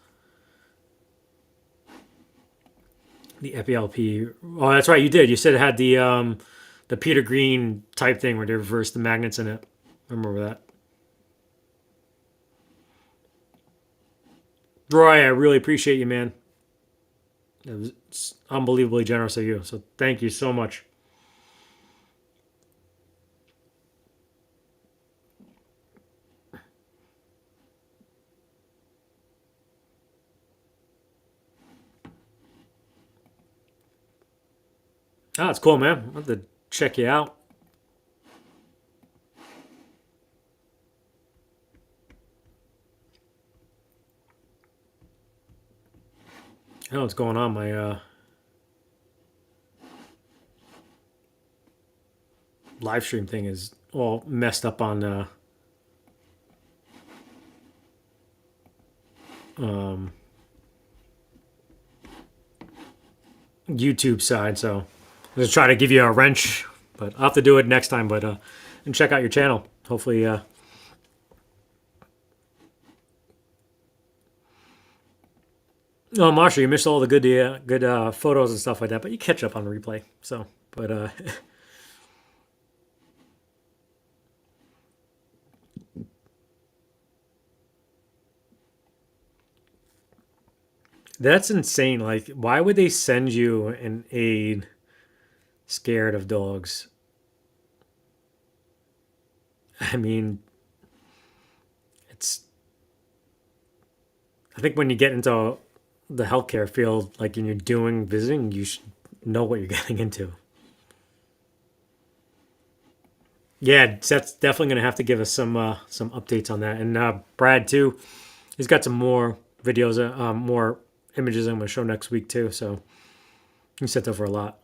The EPLP. Oh, that's right. You did. You said it had the Peter Green type thing where they reversed the magnets in it. I remember that. Roy, I really appreciate you, man. It was unbelievably generous of you. So thank you so much. Oh, it's cool, man. I'll have to check you out. I know what's going on. My live stream thing is all messed up on YouTube side, so I'm just trying to give you a wrench, but I'll have to do it next time. But and check out your channel. Hopefully No, Marshall, you missed all the good photos and stuff like that, but you catch up on the replay. So, but that's insane. Like, why would they send you an aide scared of dogs? I mean, it's. I think when you get into the healthcare field, like, and you're doing visiting, you should know what you're getting into. Yeah, that's definitely going to have to give us some updates on that. And Brad too, he's got some more videos, more images I'm going to show next week too. So he sent over a lot.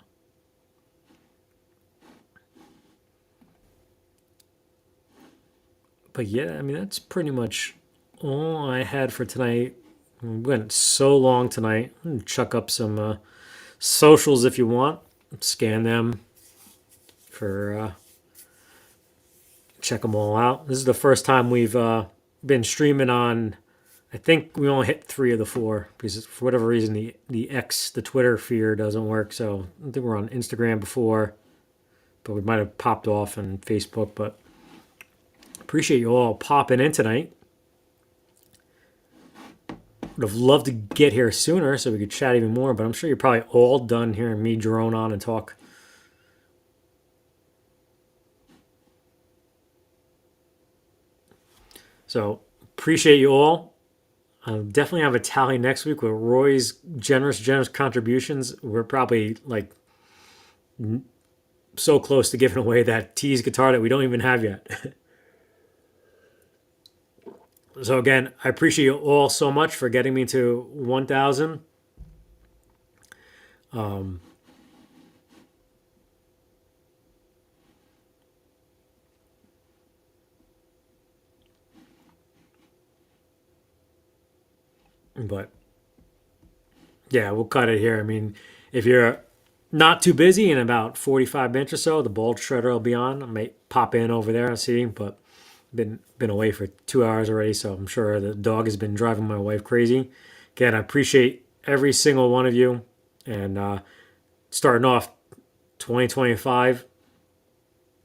But yeah, I mean that's pretty much all I had for tonight. We went so long tonight. I'm gonna chuck up some socials if you want. Scan them for check them all out. This is the first time we've been streaming on. I think we only hit 3 of the 4 because for whatever reason the Twitter fear doesn't work. So I think we're on Instagram before, but we might have popped off on Facebook. But appreciate you all popping in tonight. Would have loved to get here sooner so we could chat even more, but I'm sure you're probably all done hearing me drone on and talk. So appreciate you all. I'll definitely have a tally next week with Roy's generous contributions. We're probably like so close to giving away that Tease guitar that we don't even have yet. So again, I appreciate you all so much for getting me to 1,000. But yeah, we'll cut it here. I mean, if you're not too busy in about 45 minutes or so, the bulge shredder will be on. I might pop in over there and see, but been away for 2 hours already, so I'm sure the dog has been driving my wife crazy. Again, I appreciate every single one of you, and starting off 2025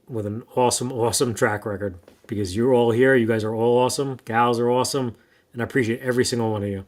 with an awesome track record because you're all here. You guys are all awesome. Gals are awesome, and I appreciate every single one of you.